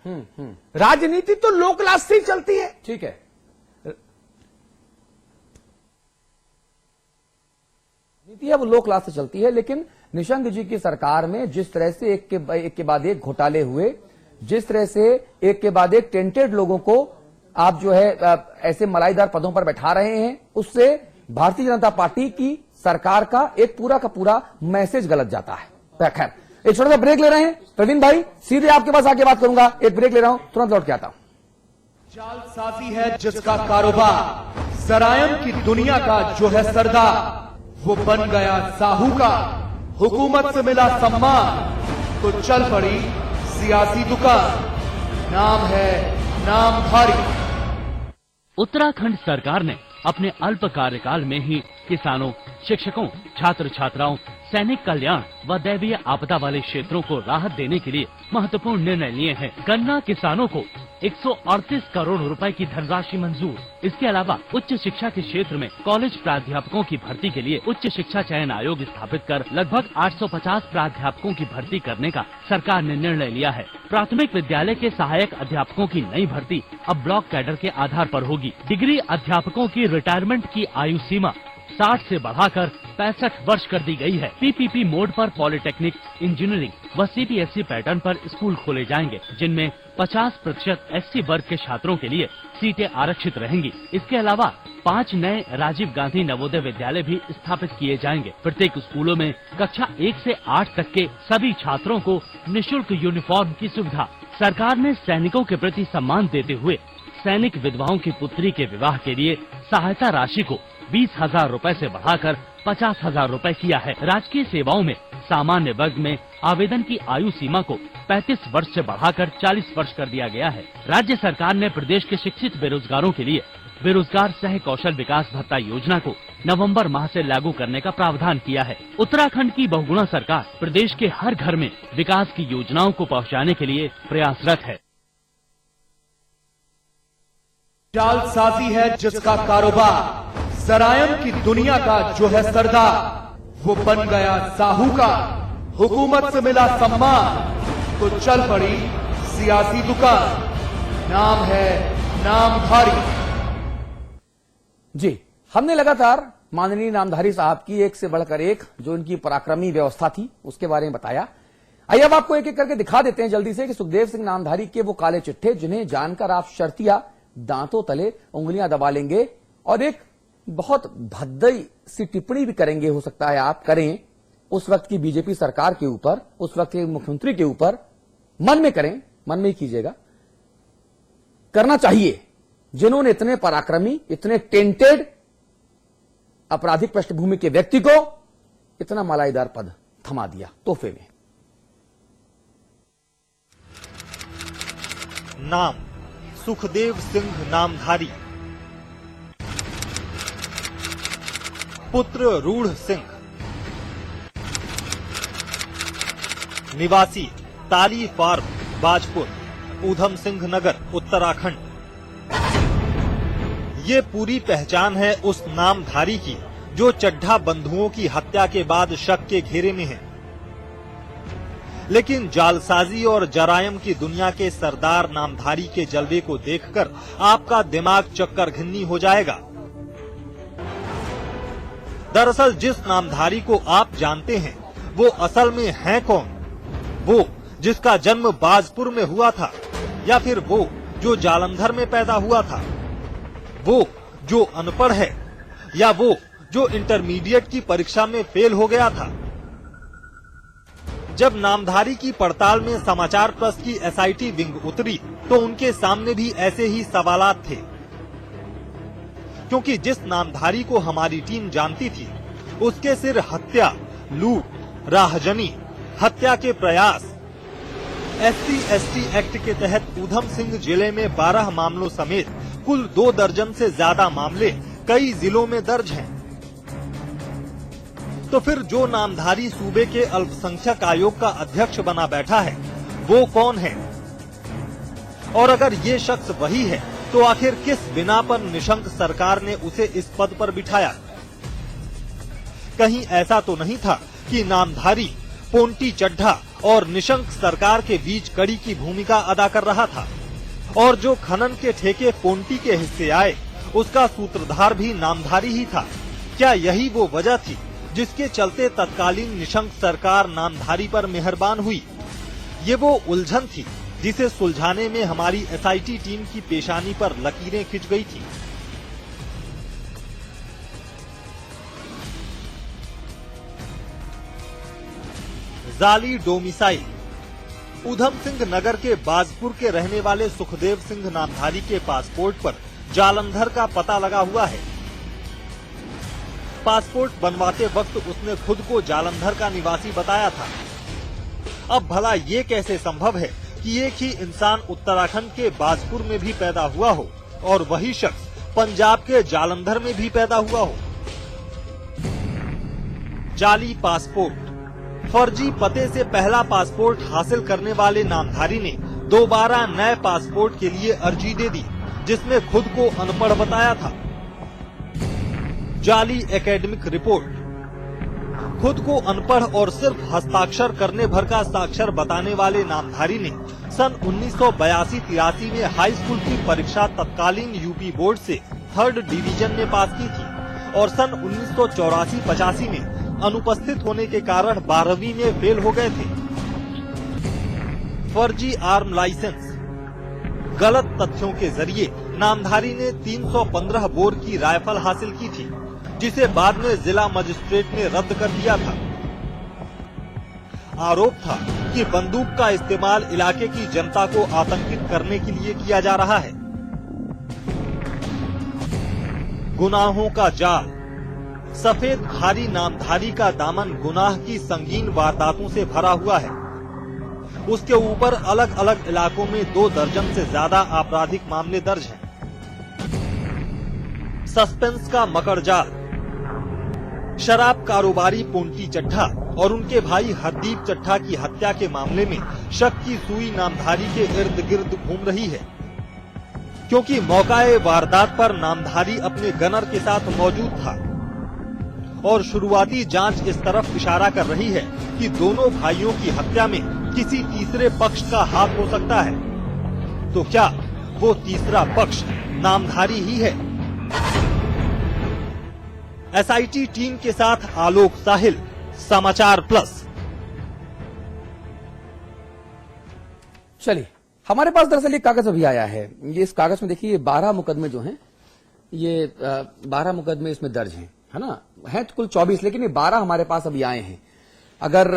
राजनीति तो लोकलाज से ही चलती है। ठीक है, नीति है वो लोकलाज से चलती है, लेकिन निशंक जी की सरकार में जिस तरह से एक के बाद एक घोटाले हुए, जिस तरह से एक के बाद एक टेंटेड लोगों को आप जो है ऐसे मलाईदार पदों पर बैठा रहे हैं, उससे भारतीय जनता पार्टी की सरकार का एक पूरा का पूरा मैसेज गलत जाता है। खैर, एक छोटा सा ब्रेक ले रहे हैं प्रवीण भाई, सीधे आपके पास आके बात करूंगा। एक ब्रेक ले रहा हूं, तुरंत लौट के आता हूं। जालसाजी है जिसका कारोबार, जरायम की दुनिया का जो है सरदार, वो बन गया साहूकार। हुकूमत से मिला सम्मान तो चल पड़ी सियासी दुकान, नाम है नामधारी। उत्तराखंड सरकार ने अपने अल्प कार्यकाल में ही किसानों, शिक्षकों, छात्र छात्राओं, सैनिक कल्याण व दैवीय आपदा वाले क्षेत्रों को राहत देने के लिए महत्वपूर्ण निर्णय लिए हैं। गन्ना किसानों को 138 करोड़ रुपए की धनराशि मंजूर। इसके अलावा उच्च शिक्षा के क्षेत्र में कॉलेज प्राध्यापकों की भर्ती के लिए उच्च शिक्षा चयन आयोग स्थापित कर लगभग 850 प्राध्यापकों की भर्ती करने का सरकार ने निर्णय लिया है। प्राथमिक विद्यालय के सहायक अध्यापकों की नई भर्ती अब ब्लॉक कैडर के आधार पर होगी। डिग्री अध्यापकों की रिटायरमेंट की आयु सीमा 60 से बढ़ाकर 65 वर्ष कर दी गई है। पीपीपी मोड पर पॉलिटेक्निक, इंजीनियरिंग व सीबीएसई पैटर्न पर स्कूल खोले जाएंगे, जिनमें 50% एससी वर्ग के छात्रों के लिए सीटें आरक्षित रहेंगी। इसके अलावा 5 नए राजीव गांधी नवोदय विद्यालय भी स्थापित किए जाएंगे। प्रत्येक स्कूलों में कक्षा 1 से 8 तक के सभी छात्रों को निःशुल्क यूनिफॉर्म की सुविधा। सरकार ने सैनिकों के प्रति सम्मान देते हुए सैनिक विधवाओं की पुत्री के विवाह के लिए सहायता राशि को 20,000 रूपए से बढ़ाकर 50,000 रूपए किया है। राजकीय सेवाओं में सामान्य वर्ग में आवेदन की आयु सीमा को 35 वर्ष से बढ़ाकर 40 वर्ष कर दिया गया है। राज्य सरकार ने प्रदेश के शिक्षित बेरोजगारों के लिए बेरोजगार सह कौशल विकास भत्ता योजना को नवंबर माह से लागू करने का प्रावधान किया है। उत्तराखंड की बहुगुणा सरकार प्रदेश के हर घर में विकास की योजनाओं को पहुंचाने के लिए प्रयासरत है। जालसाजी है जिसका कारोबार, जरायम की दुनिया का जो है सरदार, वो बन गया साहूकार। हुकूमत से मिला सम्मान तो चल पड़ी सियासी दुकान, नाम है नामधारी। जी, हमने लगातार माननीय नामधारी साहब की एक से बढ़कर एक जो इनकी पराक्रमी व्यवस्था थी उसके बारे में बताया। आइए अब आपको एक एक करके दिखा देते हैं जल्दी से कि सुखदेव सिंह नामधारी के वो काले चिट्ठे जिन्हें जानकर आप शर्तिया दांतों तले उंगलियां दबा लेंगे और एक बहुत भद्दी सी टिप्पणी भी करेंगे, हो सकता है आप करें उस वक्त की बीजेपी सरकार के ऊपर, उस वक्त के मुख्यमंत्री के ऊपर। मन में करें, मन में ही कीजिएगा, करना चाहिए जिन्होंने इतने पराक्रमी, इतने टेंटेड आपराधिक पृष्ठभूमि के व्यक्ति को इतना मालाईदार पद थमा दिया तोहफे में। नाम सुखदेव सिंह नामधारी, पुत्र रूढ़ सिंह, निवासी ताली फार्म बाजपुर, ऊधम सिंह नगर, उत्तराखंड। ये पूरी पहचान है उस नामधारी की जो चड्ढा बंधुओं की हत्या के बाद शक के घेरे में है। लेकिन जालसाजी और जरायम की दुनिया के सरदार नामधारी के जलवे को देखकर आपका दिमाग चक्कर घिन्नी हो जाएगा। दरअसल जिस नामधारी को आप जानते हैं वो असल में है कौन? वो जिसका जन्म बाजपुर में हुआ था, या फिर वो जो जालंधर में पैदा हुआ था? वो जो अनपढ़ है, या वो जो इंटरमीडिएट की परीक्षा में फेल हो गया था? जब नामधारी की पड़ताल में समाचार प्लस की एसआईटी विंग उतरी तो उनके सामने भी ऐसे ही सवालात थे, क्योंकि जिस नामधारी को हमारी टीम जानती थी उसके सिर हत्या, लूट, राहजनी, हत्या के प्रयास, SC/ST एक्ट के तहत ऊधम सिंह जिले में 12 मामलों समेत कुल 2 दर्जन से ज्यादा मामले कई जिलों में दर्ज हैं। तो फिर जो नामधारी सूबे के अल्पसंख्यक आयोग का अध्यक्ष बना बैठा है वो कौन है? और अगर ये शख्स वही है तो आखिर किस बिना पर निशंक सरकार ने उसे इस पद पर बिठाया? कहीं ऐसा तो नहीं था कि नामधारी पोंटी चड्ढा और निशंक सरकार के बीच कड़ी की भूमिका अदा कर रहा था, और जो खनन के ठेके पोंटी के हिस्से आए उसका सूत्रधार भी नामधारी ही था? क्या यही वो वजह थी जिसके चलते तत्कालीन निशंक सरकार नामधारी पर मेहरबान हुई? ये वो उलझन थी जिसे सुलझाने में हमारी एसआईटी टीम की पेशानी पर लकीरें खिंच गई थी। जाली डोमिसाइल। उधम सिंह नगर के बाजपुर के रहने वाले सुखदेव सिंह नामधारी के पासपोर्ट पर जालंधर का पता लगा हुआ है। पासपोर्ट बनवाते वक्त उसने खुद को जालंधर का निवासी बताया था। अब भला ये कैसे संभव है कि एक ही इंसान उत्तराखंड के बाजपुर में भी पैदा हुआ हो और वही शख्स पंजाब के जालंधर में भी पैदा हुआ हो। जाली पासपोर्ट। फर्जी पते से पहला पासपोर्ट हासिल करने वाले नामधारी ने दोबारा नए पासपोर्ट के लिए अर्जी दे दी, जिसमें खुद को अनपढ़ बताया था। जाली एकेडमिक रिपोर्ट। खुद को अनपढ़ और सिर्फ हस्ताक्षर करने भर का साक्षर बताने वाले नामधारी ने सन 1982-83 में हाई स्कूल की परीक्षा तत्कालीन यूपी बोर्ड से 3rd डिवीजन में पास की थी और सन 1984-85 में अनुपस्थित होने के कारण 12वीं में फेल हो गए थे। फर्जी आर्म लाइसेंस। गलत तथ्यों के जरिए नामधारी ने 315 बोर की राइफल हासिल की थी, जिसे बाद में जिला मजिस्ट्रेट ने रद्द कर दिया था। आरोप था कि बंदूक का इस्तेमाल इलाके की जनता को आतंकित करने के लिए किया जा रहा है। गुनाहों का जाल। सफेद धारी नामधारी का दामन गुनाह की संगीन वारदातों से भरा हुआ है। उसके ऊपर अलग अलग इलाकों में 2 दर्जन से ज्यादा आपराधिक मामले दर्ज हैं। सस्पेंस का मकड़जाल। शराब कारोबारी पोंटी चड्ढा और उनके भाई हरदीप चड्ढा की हत्या के मामले में शक की सुई नामधारी के इर्द गिर्द घूम रही है, क्योंकि मौकाए वारदात पर नामधारी अपने गनर के साथ मौजूद था और शुरुआती जांच इस तरफ इशारा कर रही है कि दोनों भाइयों की हत्या में किसी तीसरे पक्ष का हाथ हो सकता है। तो क्या वो तीसरा पक्ष नामधारी ही है? एसआईटी टीम के साथ आलोक साहिल, समाचार प्लस। चलिए, हमारे पास दरअसल एक कागज अभी आया है। ये इस कागज में देखिए 12 मुकदमे जो हैं, ये 12 मुकदमे इसमें दर्ज हैं, है ना? हैं तो कुल 24, लेकिन ये 12 हमारे पास अभी आए हैं। अगर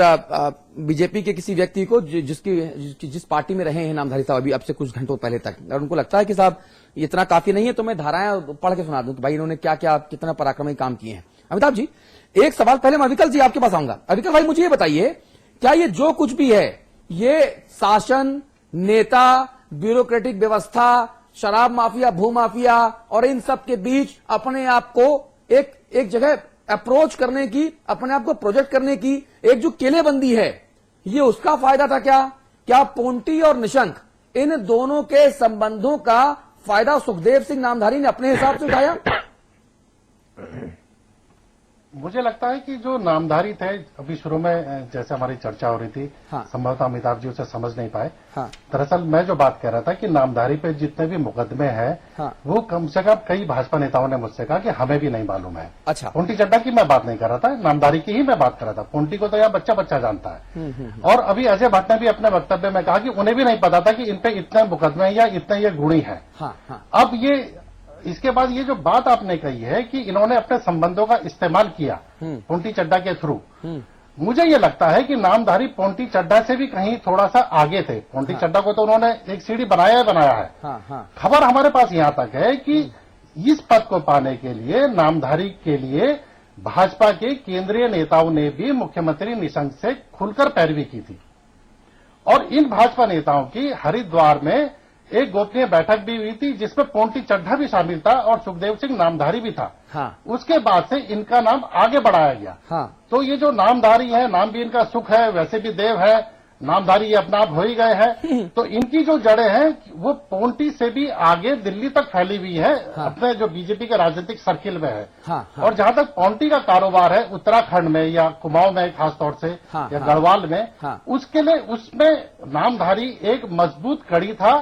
बीजेपी के किसी व्यक्ति को जिस पार्टी में रहे हैं नामधारी साहब अभी अब से कुछ घंटों पहले तक, और उनको लगता है कि साहब इतना काफी नहीं है, तो मैं धाराएं पढ़ के सुना दूं कि भाई इन्होंने क्या क्या कितना पराक्रमी काम किए हैं। अमिताभ जी, एक सवाल पहले मैं अविकल जी आपके पास आऊंगा। अविकल भाई, मुझे ये बताइए, क्या ये जो कुछ भी है, ये शासन, नेता, ब्यूरोक्रेटिक व्यवस्था, शराब माफिया, भू माफिया और इन सब के बीच अपने आप को एक जगह अप्रोच करने की, अपने आप को प्रोजेक्ट करने की एक जो किलेबंदी है, ये उसका फायदा था क्या? क्या पोंटी और निशंक, इन दोनों के संबंधों का फायदा सुखदेव सिंह नामधारी ने अपने हिसाब से उठाया? मुझे लगता है कि जो नामधारी थे, अभी शुरू में जैसे हमारी चर्चा हो रही थी, हाँ। संभवतः अमिताभ जी उसे समझ नहीं पाए। हाँ। दरअसल मैं जो बात कह रहा था कि नामधारी पे जितने भी मुकदमे हैं, हाँ। वो कम से कम कई भाजपा नेताओं ने मुझसे कहा कि हमें भी नहीं मालूम है। अच्छा। पोंटी चड्ढा की मैं बात नहीं कर रहा था, नामधारी की ही मैं बात कर रहा था। पोंटी को तो यहाँ बच्चा बच्चा जानता है। और अभी अजय भट्ट ने भी अपने वक्तव्य में कहा कि उन्हें भी नहीं पता था कि इन पे इतने मुकदमे या इतने ये गुणी है। अब ये इसके बाद ये जो बात आपने कही है कि इन्होंने अपने संबंधों का इस्तेमाल किया पोंटी चड्ढा के थ्रू, मुझे ये लगता है कि नामधारी पोंटी चड्ढा से भी कहीं थोड़ा सा आगे थे। पोंटी चड्ढा को तो उन्होंने एक सीढ़ी बनाया है। खबर हमारे पास यहां तक है कि इस पद को पाने के लिए, नामधारी के लिए, भाजपा के केंद्रीय नेताओं ने भी मुख्यमंत्री निशंक से खुलकर पैरवी की थी और इन भाजपा नेताओं की हरिद्वार में एक गोपनीय बैठक भी हुई थी, जिसमें पोंटी चड्ढा भी शामिल था और सुखदेव सिंह नामधारी भी था। उसके बाद से इनका नाम आगे बढ़ाया गया। तो ये जो नामधारी है, नाम भी इनका सुख है, वैसे भी देव है, नामधारी ये अपना आप हो ही गए हैं। तो इनकी जो जड़ें हैं वो पोंटी से भी आगे दिल्ली तक फैली हुई है, अपने जो बीजेपी के राजनीतिक सर्किल में है। और जहां तक पोंटी का कारोबार है उत्तराखंड में या कुमाऊं में खासतौर से, या गढ़वाल में, उसके लिए उसमें नामधारी एक मजबूत कड़ी था।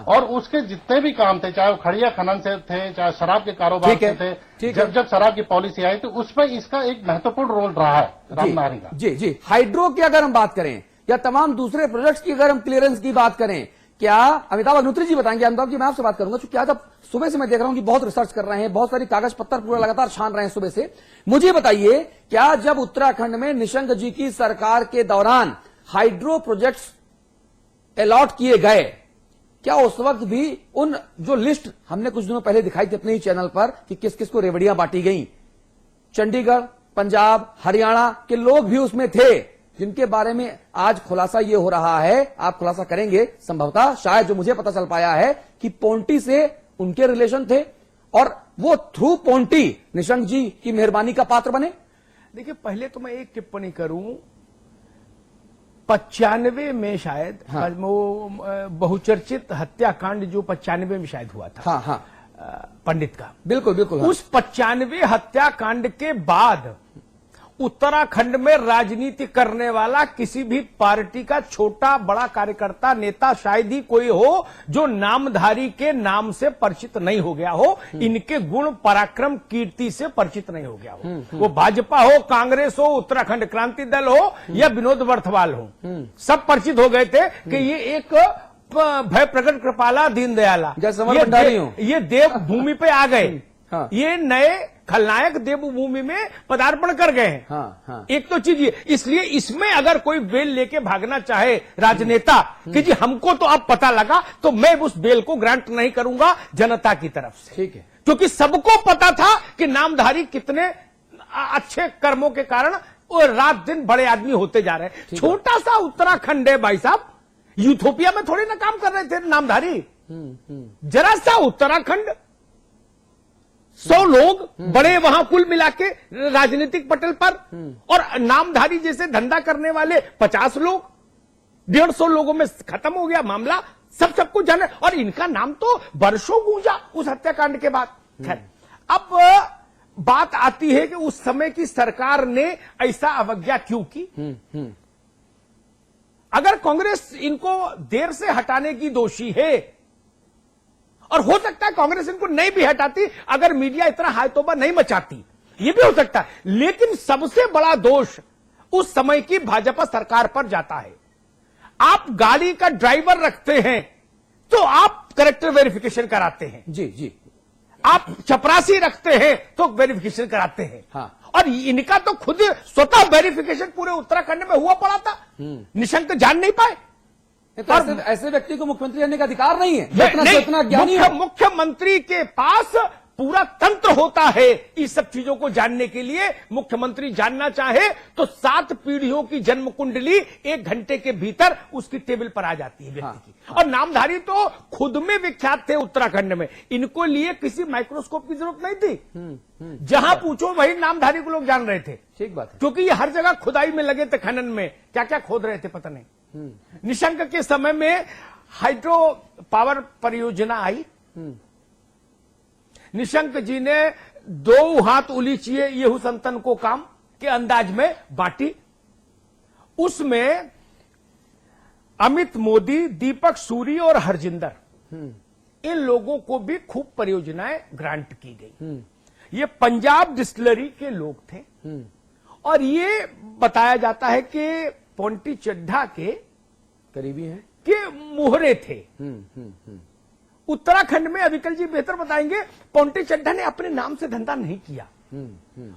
और उसके जितने भी काम थे, चाहे वो खड़िया खनन से थे, चाहे शराब के कारोबार से थे, जब शराब की पॉलिसी आई तो उसमें इसका एक महत्वपूर्ण रोल रहा है नामधारी का। जी, हाइड्रो की अगर हम बात करें या तमाम दूसरे प्रोजेक्ट्स की अगर हम क्लियरेंस की बात करें, क्या अमिताभ अग्निहोत्री जी बताएंगे? अमिताभ जी, मैं आपसे बात करूंगा, क्योंकि आज अब सुबह से मैं देख रहा हूं कि बहुत रिसर्च कर रहे हैं, बहुत सारी कागज पत्तर पूरा लगातार छान रहे हैं सुबह से। मुझे बताइए, क्या जब उत्तराखंड में निशंक जी की सरकार के दौरान हाइड्रो प्रोजेक्ट्स अलॉट किए गए, क्या उस वक्त भी उन जो लिस्ट हमने कुछ दिनों पहले दिखाई थी अपने ही चैनल पर कि किस किस को रेवड़ियां बांटी गई, चंडीगढ़, पंजाब, हरियाणा के लोग भी उसमें थे, जिनके बारे में आज खुलासा यह हो रहा है, आप खुलासा करेंगे संभवतः, शायद जो मुझे पता चल पाया है कि पोंटी से उनके रिलेशन थे और वो थ्रू पोंटी निशंक जी की मेहरबानी का पात्र बने। देखिए, पहले तो मैं एक टिप्पणी करूं, 95 में शायद वो बहुचर्चित हत्याकांड जो 95 में शायद हुआ था, हाँ, पंडित का, बिल्कुल बिल्कुल, उस 95 हत्याकांड के बाद उत्तराखंड में राजनीति करने वाला किसी भी पार्टी का छोटा बड़ा कार्यकर्ता नेता शायद ही कोई हो जो नामधारी के नाम से परिचित नहीं हो गया हो, इनके गुण पराक्रम कीर्ति से परिचित नहीं हो गया हो। वो भाजपा हो, कांग्रेस हो, उत्तराखंड क्रांति दल हो या विनोद वर्थवाल हो, सब परिचित हो गए थे कि ये एक भय प्रकट कृपाला दीनदयाला ये देव भूमि पे आ गए, ये नए खलनायक देवभूमि में पदार्पण कर गए हैं। एक तो चीज ये, इसलिए इसमें अगर कोई बेल लेके भागना चाहे राजनेता कि जी हमको तो अब पता लगा, तो मैं उस बेल को ग्रांट नहीं करूंगा जनता की तरफ से, ठीक है, क्योंकि सबको पता था कि नामधारी कितने अच्छे कर्मों के कारण वो रात दिन बड़े आदमी होते जा रहे हैं। छोटा सा उत्तराखंड है भाई साहब, यूथोपिया में थोड़ी ना काम कर रहे थे नामधारी, जरा सा उत्तराखंड, 100 लोग बड़े वहां कुल मिला के राजनीतिक पटल पर, और नामधारी जैसे धंधा करने वाले 50 लोग, 150 लोगों में खत्म हो गया मामला, सबको जाने, और इनका नाम तो वर्षों गूंजा उस हत्याकांड के बाद। खैर, अब बात आती है कि उस समय की सरकार ने ऐसा अवज्ञा क्यों की। अगर कांग्रेस इनको देर से हटाने की दोषी है, और हो सकता है कांग्रेस इनको नहीं भी हटाती अगर मीडिया इतना हायतोबा नहीं मचाती, ये भी हो सकता है, लेकिन सबसे बड़ा दोष उस समय की भाजपा सरकार पर जाता है। आप गाड़ी का ड्राइवर रखते हैं तो आप कैरेक्टर वेरिफिकेशन कराते हैं, जी, आप चपरासी रखते हैं तो वेरिफिकेशन कराते हैं, और इनका तो खुद स्वतः वेरिफिकेशन पूरे उत्तराखंड में हुआ पड़ा था, निशंक जान नहीं पाए। तो ऐसे व्यक्ति को मुख्यमंत्री रहने का अधिकार नहीं है, इतना ज्ञानी है। मुख्यमंत्री के पास पूरा तंत्र होता है इस सब चीजों को जानने के लिए। मुख्यमंत्री जानना चाहे तो 7 पीढ़ियों की जन्म कुंडली 1 घंटे के भीतर उसकी टेबल पर आ जाती है व्यक्ति की। और नामधारी तो खुद में विख्यात थे उत्तराखंड में, इनको लिए किसी माइक्रोस्कोप की जरूरत नहीं थी, जहां पूछो वही नामधारी को लोग जान रहे थे। ठीक बात है, क्योंकि ये हर जगह खुदाई में लगे थे, खनन में क्या क्या खोद रहे थे पता नहीं। निशंक के समय में हाइड्रो पावर परियोजना आई, निशंक जी ने 2 हाथ उलीचिए येहू संतन को काम के अंदाज में बांटी। उसमें अमित मोदी, दीपक सूरी और हरजिंदर, इन लोगों को भी खूब परियोजनाएं ग्रांट की गई। ये पंजाब डिस्टिलरी के लोग थे, और ये बताया जाता है कि पोंटी चड्ढा के करीबी हैं, के मोहरे थे। उत्तराखंड में अविकल जी बेहतर बताएंगे, पोंटी चड्ढा ने अपने नाम से धंधा नहीं किया।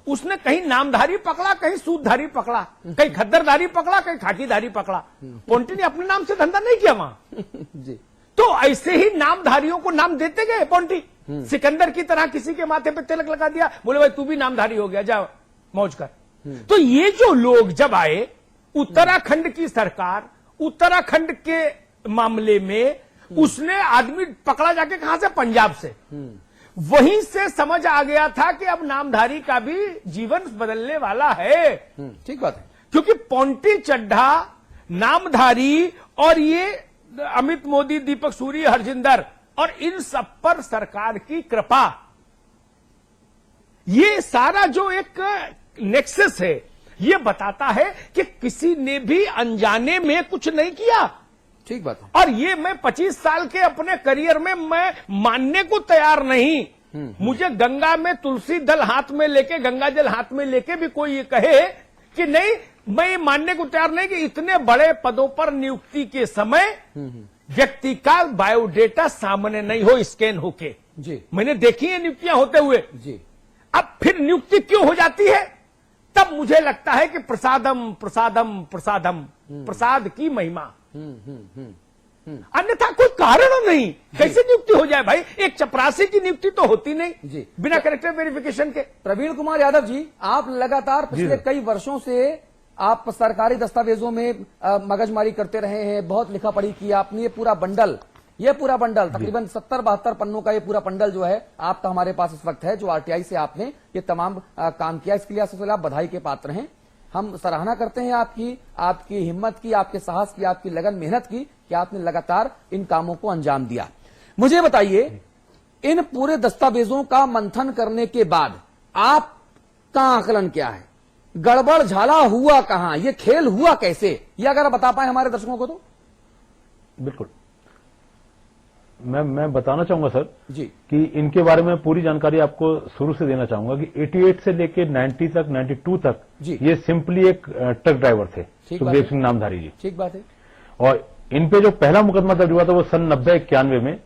उसने कहीं नामधारी पकड़ा, कहीं सूदधारी पकड़ा, कहीं खद्दरधारी पकड़ा, कहीं खाकीधारी पकड़ा। पोंटी ने अपने नाम से धंधा नहीं किया वहां जी। तो ऐसे ही नामधारियों को नाम देते गए पोंटी, सिकंदर की तरह किसी के माथे पे तिलक लगा दिया, बोले भाई तू भी नामधारी हो गया, जा मौज कर। तो ये जो लोग जब आए, उत्तराखंड की सरकार उत्तराखंड के मामले में उसने आदमी पकड़ा जाके कहां से, पंजाब से। वहीं से समझ आ गया था कि अब नामधारी का भी जीवन बदलने वाला है। ठीक बात है, क्योंकि पोंटी चड्ढा, नामधारी और ये अमित मोदी, दीपक सूरी, हरजिंदर, और इन सब पर सरकार की कृपा, ये सारा जो एक नेक्सस है, ये बताता है कि किसी ने भी अनजाने में कुछ नहीं किया। ठीक बात है, और ये मैं 25 साल के अपने करियर में मैं मानने को तैयार नहीं। मुझे गंगा में तुलसी दल हाथ में लेके, गंगा जल हाथ में लेके भी कोई ये कहे कि नहीं, मैं ये मानने को तैयार नहीं कि इतने बड़े पदों पर नियुक्ति के समय व्यक्ति का बायोडेटा सामने नहीं हो, स्कैन होके। जी, मैंने देखी है नियुक्तियां होते हुए। जी, अब फिर नियुक्ति क्यों हो जाती है, तब मुझे लगता है कि प्रसादम प्रसादम प्रसादम, प्रसाद की महिमा। अन्यथा कोई कारण नहीं, कैसे नियुक्ति हो जाए भाई? एक चपरासी की नियुक्ति तो होती नहीं जी बिना कैरेक्टर वेरिफिकेशन के। प्रवीण कुमार यादव जी, आप लगातार पिछले कई वर्षों से आप सरकारी दस्तावेजों में मगजमारी करते रहे हैं, बहुत लिखा पढ़ी की आपने। ये पूरा बंडल तकरीबन 70-72 पन्नों का ये पूरा बंडल जो है आपका हमारे पास इस वक्त है, जो आरटीआई से आपने ये तमाम काम किया। इसके लिए सबसे पहले आप बधाई के पात्र हैं। हम सराहना करते हैं आपकी हिम्मत की, आपके साहस की, आपकी लगन मेहनत की कि आपने लगातार इन कामों को अंजाम दिया। मुझे बताइए, इन पूरे दस्तावेजों का मंथन करने के बाद आपका आकलन क्या है? गड़बड़ झाला हुआ कहां? ये खेल हुआ कैसे? ये अगर आप बता पाए हमारे दर्शकों को तो। बिल्कुल, मैं बताना चाहूंगा सर जी कि इनके बारे में पूरी जानकारी आपको शुरू से देना चाहूंगा कि 88 से लेके 90 तक 92 तक जी ये सिंपली एक ट्रक ड्राइवर थे, सुखदेव सिंह नामधारी जी। ठीक बात है। और इन पे जो पहला मुकदमा दर्ज हुआ था वो सन 90-91 में,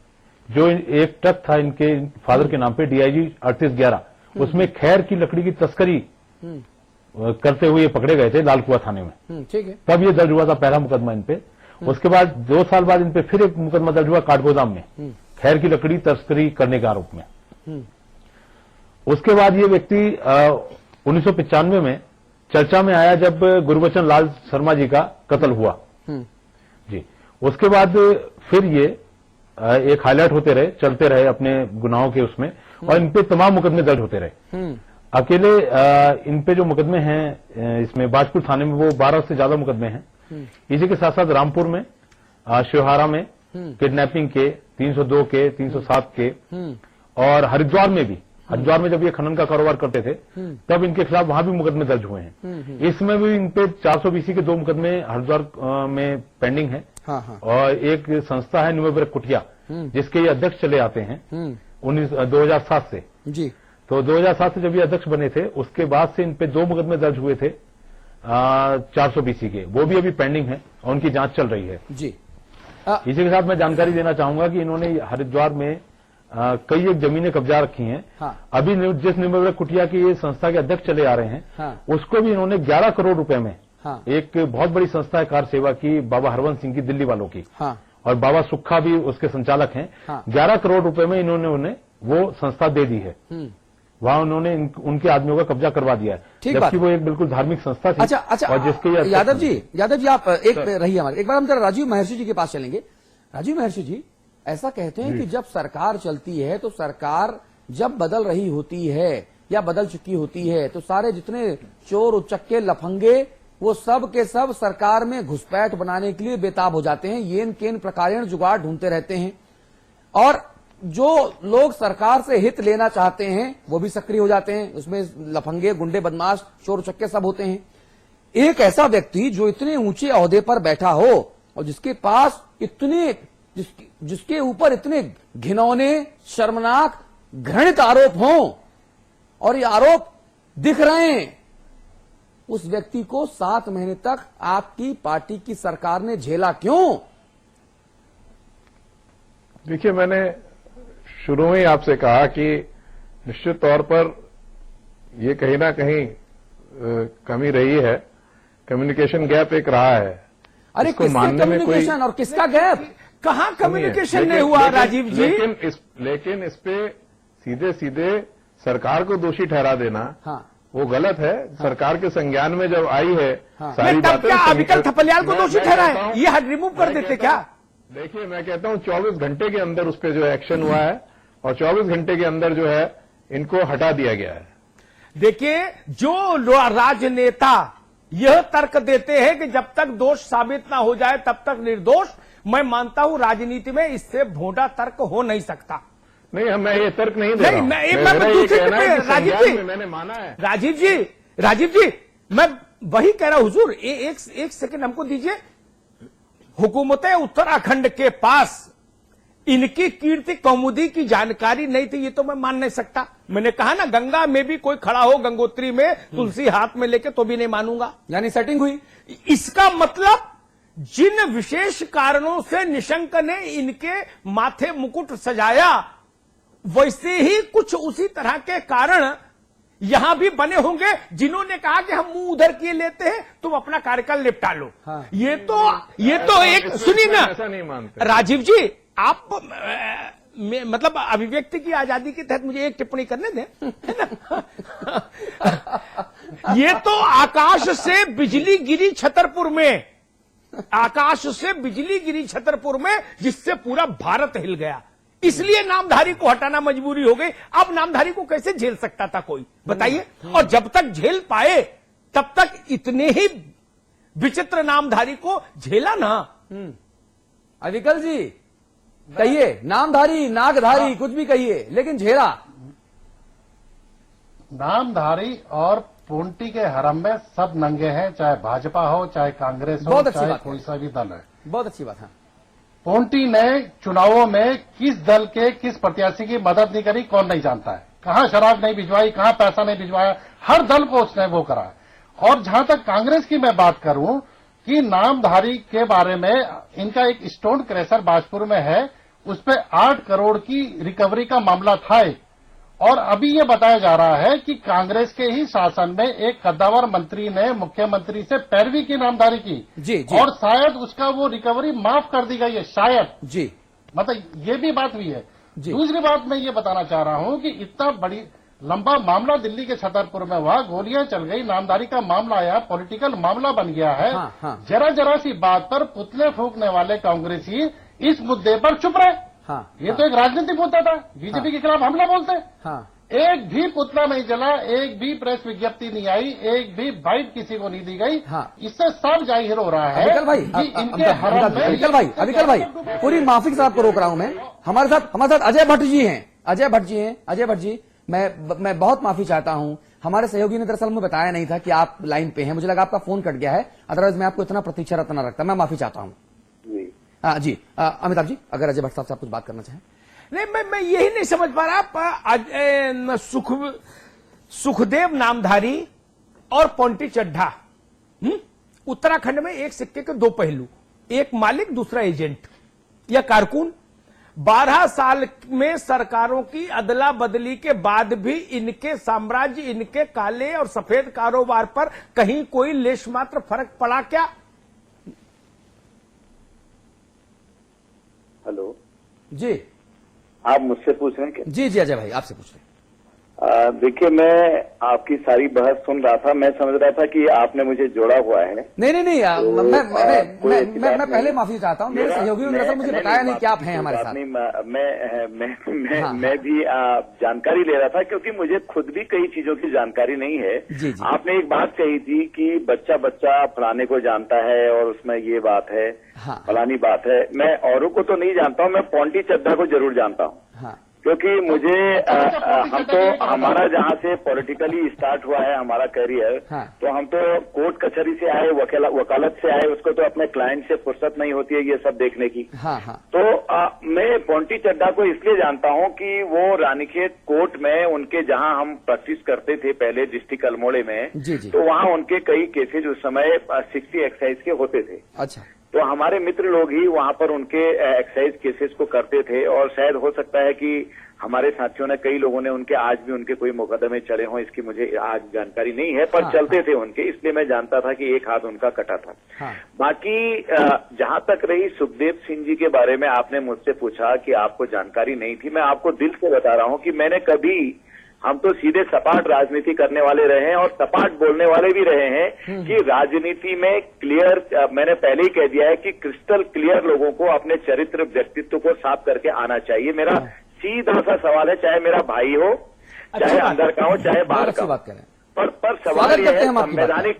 जो एक ट्रक था इनके फादर के नाम पे DIG 3811, उसमें खैर की लकड़ी की तस्करी करते हुए पकड़े गए थे लालकुआ थाने में। ठीक है। तब ये दर्ज हुआ था पहला मुकदमा इन पे। उसके बाद 2 साल बाद इन पे फिर एक मुकदमा दर्ज हुआ काठगोदाम में, खैर की लकड़ी तस्करी करने के आरोप में। उसके बाद ये व्यक्ति 1995 में चर्चा में आया जब गुरबचन लाल शर्मा जी का कत्ल हुआ जी। उसके बाद फिर ये एक हाईलाइट होते रहे, चलते रहे अपने गुनाहों के उसमें, और इन पे तमाम मुकदमे दर्ज होते रहे। अकेले इन पे जो मुकदमे हैं इसमें बाजपुर थाने में वो 12 से ज्यादा मुकदमे हैं। इसी के साथ साथ रामपुर में, शिवहारा में किडनैपिंग के 302 के, 307 के, और हरिद्वार में भी, हरिद्वार में जब ये खनन का कारोबार करते थे तब इनके खिलाफ वहां भी मुकदमे दर्ज हुए हैं। इसमें भी इन पे 420 के 2 मुकदमे हरिद्वार में पेंडिंग है। और एक संस्था है न्यू कुटिया, जिसके ये अध्यक्ष चले आते हैं 2007 से जी। तो 2007 से जब ये अध्यक्ष बने थे उसके बाद से इन पे 2 मुकदमे दर्ज हुए थे 420 के, वो भी अभी पेंडिंग है और उनकी जांच चल रही है जी। इसी के साथ मैं जानकारी देना चाहूंगा कि इन्होंने हरिद्वार में कई एक जमीनें कब्जा रखी हैं। अभी जिस निम्बे कुटिया की ये संस्था के अध्यक्ष चले आ रहे हैं उसको भी इन्होंने 11 करोड़ रुपए में एक बहुत बड़ी संस्था है कार सेवा की, बाबा हरवंश सिंह की, दिल्ली वालों की, और बाबा सुक्खा भी उसके संचालक हैं। 11 करोड़ रुपए में इन्होंने उन्हें वो संस्था दे दी है। वहां उन्होंने उनके आदमियों का कब्जा करवा दिया है, जबकि वो एक बिल्कुल धार्मिक संस्था थी। अच्छा, और जिसके यादव जी आप एक रहिए हमारे, एक बार हम जरा राजीव महर्षि जी के पास चलेंगे। राजीव महर्षि जी, ऐसा कहते हैं कि जब सरकार चलती है तो सरकार जब बदल रही होती है या बदल चुकी होती है तो सारे जितने चोर उचक्के लफंगे वो सब के सब सरकार में घुसपैठ बनाने के लिए बेताब हो जाते हैं, येन केन प्रकारेण जुगाड़ ढूंढते रहते हैं, और जो लोग सरकार से हित लेना चाहते हैं वो भी सक्रिय हो जाते हैं। उसमें लफंगे, गुंडे, बदमाश, चोर चक्के सब होते हैं। एक ऐसा व्यक्ति जो इतने ऊंचे ओहदे पर बैठा हो और जिसके पास इतने जिसके ऊपर इतने घिनौने, शर्मनाक, घृणित आरोप हों और ये आरोप दिख रहे हैं, उस व्यक्ति को 7 महीने तक आपकी पार्टी की सरकार ने झेला क्यों? देखिए, मैंने शुरू में ही आपसे कहा कि निश्चित तौर पर ये कहीं ना कहीं कमी रही है, कम्युनिकेशन गैप एक रहा है। अरे किसका कम्युनिकेशन और किसका गैप? कहां कम्युनिकेशन नहीं हुआ राजीव जी? लेकिन इस पे सीधे सीधे सरकार को दोषी ठहरा देना वो गलत है। सरकार के संज्ञान में जब आई है सारी बातें, क्या अविकल थपलियाल को दोषी ठहराए? ये रिमूव कर देते क्या? देखिए, मैं कहता हूं 24 घंटे के अंदर उस पर जो एक्शन हुआ है और 24 घंटे के अंदर जो है इनको हटा दिया गया है। देखिए, जो राजनेता यह तर्क देते हैं कि जब तक दोष साबित ना हो जाए तब तक निर्दोष, मैं मानता हूं राजनीति में इससे भोंडा तर्क हो नहीं सकता। नहीं, मैं ये तर्क नहीं दे रहा हूं। राजीव जी, मैंने माना है। राजीव जी, मैं वही कह रहा हूं हुजूर, एक सेकंड हमको दीजिए। हुकूमत उत्तराखंड के पास इनकी कीर्ति कौमुदी की जानकारी नहीं थी, ये तो मैं मान नहीं सकता। मैंने कहा ना, गंगा में भी कोई खड़ा हो गंगोत्री में तुलसी हाथ में लेके तो भी नहीं मानूंगा। यानी सेटिंग हुई। इसका मतलब जिन विशेष कारणों से निशंक ने इनके माथे मुकुट सजाया, वैसे ही कुछ उसी तरह के कारण यहां भी बने होंगे जिन्होंने कहा कि हम मुंह उधर किए लेते हैं, तुम अपना कार्यकाल निपटा लो। हाँ। ये तो एक सुनिए ना, ऐसा नहीं मानते राजीव जी, आप मतलब अभिव्यक्ति की आजादी के तहत मुझे एक टिप्पणी करने दें, है ना? ये तो आकाश से बिजली गिरी छतरपुर में, आकाश से बिजली गिरी छतरपुर में, जिससे पूरा भारत हिल गया, इसलिए नामधारी को हटाना मजबूरी हो गई। अब नामधारी को कैसे झेल सकता था कोई, बताइए? और जब तक झेल पाए तब तक इतने ही विचित्र नामधारी को झेला ना। अविकल जी कहिए, नामधारी नागधारी कुछ भी कहिए, लेकिन झेला। नामधारी और पोंटी के हरम में सब नंगे हैं, चाहे भाजपा हो, चाहे कांग्रेस हो, बहुत अच्छी चाहे बात कोई सा भी दल है। बहुत अच्छी बात है। पोंटी ने चुनावों में किस दल के किस प्रत्याशी की मदद नहीं करी, कौन नहीं जानता है। कहां शराब नहीं भिजवाई, कहां पैसा नहीं भिजवाया, हर दल को उसने वो करा। और जहां तक कांग्रेस की मैं बात करूं कि नामधारी के बारे में, इनका एक स्टोन क्रैशर बाजपुर में है, उस पर 8 करोड़ की रिकवरी का मामला था। और अभी ये बताया जा रहा है कि कांग्रेस के ही शासन में एक कद्दावर मंत्री ने मुख्यमंत्री से पैरवी की नामधारी की जी। और शायद उसका वो रिकवरी माफ कर दी गई है, शायद जी, मतलब ये भी बात हुई है। जी। दूसरी बात मैं ये बताना चाह रहा हूं कि इतना बड़ी लंबा मामला दिल्ली के छतरपुर में हुआ, गोलियां चल गई, नामधारी का मामला आया, पॉलिटिकल मामला बन गया है। हाँ। जरा सी बात पर पुतले फूंकने वाले कांग्रेसी इस मुद्दे पर चुप रहे। हाँ, ये तो एक राजनीतिक मुद्दा था, बीजेपी के खिलाफ हमला बोलते। हाँ, एक भी पुतला नहीं जला, एक भी प्रेस विज्ञप्ति नहीं आई, एक भी बाइट किसी को नहीं दी गई। हाँ। इससे सब जाहिर हो रहा है अविकल भाई, कि इनके हरम में अविकल भाई, पूरी माफी साहब को रोक रहा हूं मैं। हमारे साथ अजय भट्ट जी हैं। अजय भट्ट जी, मैं बहुत माफी चाहता हूं। हमारे सहयोगी ने दरअसल मुझे बताया नहीं था कि आप लाइन पे हैं, मुझे लगा आपका फोन कट गया है, अदरवाइज मैं आपको इतना प्रतीक्षारत न रखता। मैं माफी चाहता हूं जी। अमिताभ जी, अगर अजय भट्ट साहब से आप कुछ बात करना चाहें। नहीं, मैं यही नहीं समझ पा रहा, सुखदेव नामधारी और पोंटी चड्ढा, उत्तराखंड में एक सिक्के के दो पहलू, एक मालिक दूसरा एजेंट या कारकुन। 12 साल में सरकारों की अदला बदली के बाद भी इनके साम्राज्य, इनके काले और सफेद कारोबार पर कहीं कोई लेश मात्र फर्क पड़ा क्या? हेलो जी, आप मुझसे पूछ रहे हैं क्या? जी अजय भाई आपसे पूछ रहे हैं। देखिए, मैं आपकी सारी बहस सुन रहा था, मैं समझ रहा था कि आपने मुझे जोड़ा हुआ है। नहीं, तो, मैं पहले माफी चाहता हूँ। मेरे सहयोगियों ने मुझे बताया नहीं कि आप हैं हमारे साथ। मैं भी जानकारी ले रहा था, क्योंकि मुझे खुद भी कई चीजों की जानकारी नहीं है। जी। आपने एक बात कही थी कि बच्चा फलाने को जानता है और उसमें ये बात है, हाँ। फलानी बात है। मैं औरों को तो नहीं जानता हूँ, मैं पोंटी चड्ढा को जरूर जानता हूँ। हाँ। क्योंकि मुझे हम तो हमारा जहाँ से पॉलिटिकली स्टार्ट हुआ है हमारा करियर, हाँ। तो हम तो कोर्ट कचहरी से आए, वकालत से आए, उसको तो अपने क्लाइंट से फुर्सत नहीं होती है ये सब देखने की। हाँ। तो मैं पोंटी चड्ढा को इसलिए जानता हूँ कि वो रानीखेत कोर्ट में उनके जहाँ हम प्रैक्टिस करते थे पहले डिस्ट्रिक्ट अल्मोड़े में, जी। तो वहाँ उनके कई केसेज उस समय 60 एक्साइज के होते थे। अच्छा। तो हमारे मित्र लोग ही वहां पर उनके एक्साइज केसेस को करते थे, और शायद हो सकता है कि हमारे साथियों ने, कई लोगों ने उनके, आज भी उनके कोई मुकदमे चले हों, इसकी मुझे आज जानकारी नहीं है, पर चलते थे उनके, इसलिए मैं जानता था कि एक हाथ उनका कटा था। हाँ। बाकी जहां तक रही सुखदेव सिंह जी के बारे में, आपने मुझसे पूछा कि आपको जानकारी नहीं थी। मैं आपको दिल से बता रहा हूं कि मैंने कभी, हम तो सीधे सपाट राजनीति करने वाले रहे हैं और सपाट बोलने वाले भी रहे हैं कि राजनीति में क्लियर, मैंने pहले ही कह दिया है कि क्रिस्टल क्लियर लोगों को अपने चरित्र व्यक्तित्व को साफ करके आना चाहिए। मेरा सीधा सा सवाल है, चाहे मेरा भाई हो, चाहे अंदर का हो, चाहे बाहर का, बात करें। पर सवाल यह है, संवैधानिक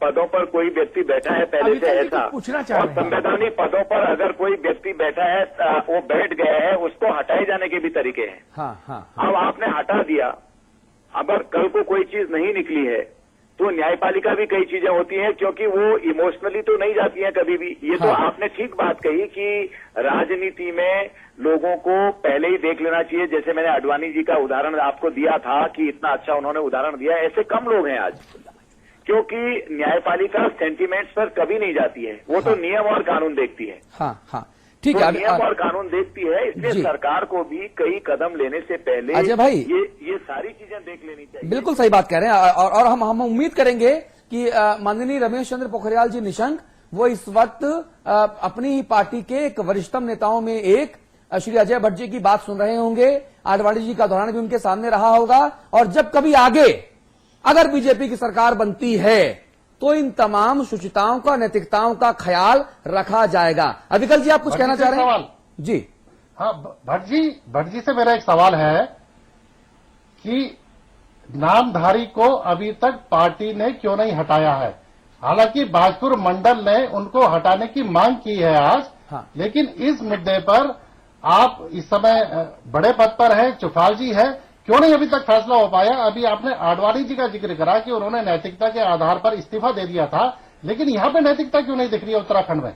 पदों पर कोई व्यक्ति बैठा है पहले से ऐसा, और संवैधानिक पदों पर अगर कोई व्यक्ति बैठा है, वो बैठ गया है, उसको हटाए जाने के भी तरीके हैं। हाँ। अब आपने हटा दिया, अगर कल को कोई चीज नहीं निकली है तो न्यायपालिका भी कई चीजें होती हैं, क्योंकि वो इमोशनली तो नहीं जाती हैं कभी भी। ये तो आपने ठीक बात कही कि राजनीति में लोगों को पहले ही देख लेना चाहिए। जैसे मैंने अडवाणी जी का उदाहरण आपको दिया था कि इतना अच्छा उन्होंने उदाहरण दिया, ऐसे कम लोग हैं आज, क्योंकि न्यायपालिका सेंटिमेंट्स पर कभी नहीं जाती है, वो तो नियम और कानून देखती है। हाँ। ठीक तो है, नियम और कानून देखती है, इसलिए जी। सरकार को भी कई कदम लेने से पहले अजय भाई, ये सारी चीजें देख लेनी चाहिए। बिल्कुल सही बात कह रहे हैं और हम उम्मीद करेंगे कि माननीय रमेश चंद्र पोखरियाल जी निशंक वो इस वक्त अपनी ही पार्टी के एक वरिष्ठतम नेताओं में एक श्री अजय भट्ट जी की बात सुन रहे होंगे। आडवाणी जी का दौरान भी उनके सामने रहा होगा और जब कभी आगे अगर बीजेपी की सरकार बनती है तो इन तमाम शुचिताओं का, नैतिकताओं का ख्याल रखा जाएगा। अविकल जी, आप कुछ कहना चाह रहे हैं? जी हाँ, भट्ट जी से मेरा एक सवाल है कि नामधारी को अभी तक पार्टी ने क्यों नहीं हटाया है? हालांकि बाजपुर मंडल ने उनको हटाने की मांग की है आज, हाँ। लेकिन इस मुद्दे पर आप इस समय बड़े पद पर हैं, चुफाल जी है, क्यों नहीं अभी तक फैसला हो पाया? अभी आपने आडवाणी जी का जिक्र करा कि उन्होंने नैतिकता के आधार पर इस्तीफा दे दिया था, लेकिन यहाँ पे नैतिकता क्यों नहीं दिख रही है उत्तराखंड में?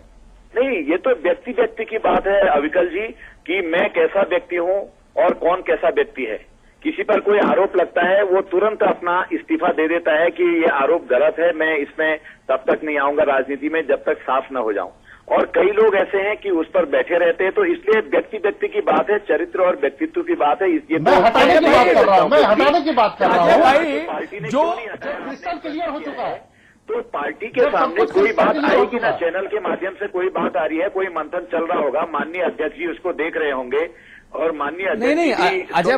नहीं, ये तो व्यक्ति की बात है अविकल जी, कि मैं कैसा व्यक्ति हूँ और कौन कैसा व्यक्ति है। किसी पर कोई आरोप लगता है वो तुरंत अपना इस्तीफा दे देता है कि ये आरोप गलत है, मैं इसमें तब तक नहीं आऊंगा राजनीति में जब तक साफ न हो जाऊं। और कई लोग ऐसे हैं कि उस पर बैठे रहते हैं, तो इसलिए व्यक्ति की बात है, चरित्र और व्यक्तित्व की बात है। ये मैं हटाने की बात कर रहा हूँ, मैं हटाने की बात कर रहा हूँ। पार्टी ने जो क्यों नहीं हटाया? क्रिस्टल क्लियर हो चुका है। तो पार्टी के सामने कोई बात आएगी ना, चैनल के माध्यम से कोई बात आ रही है, कोई मंथन चल रहा होगा, माननीय अध्यक्ष जी उसको देख रहे होंगे और माननीय नहीं, अजय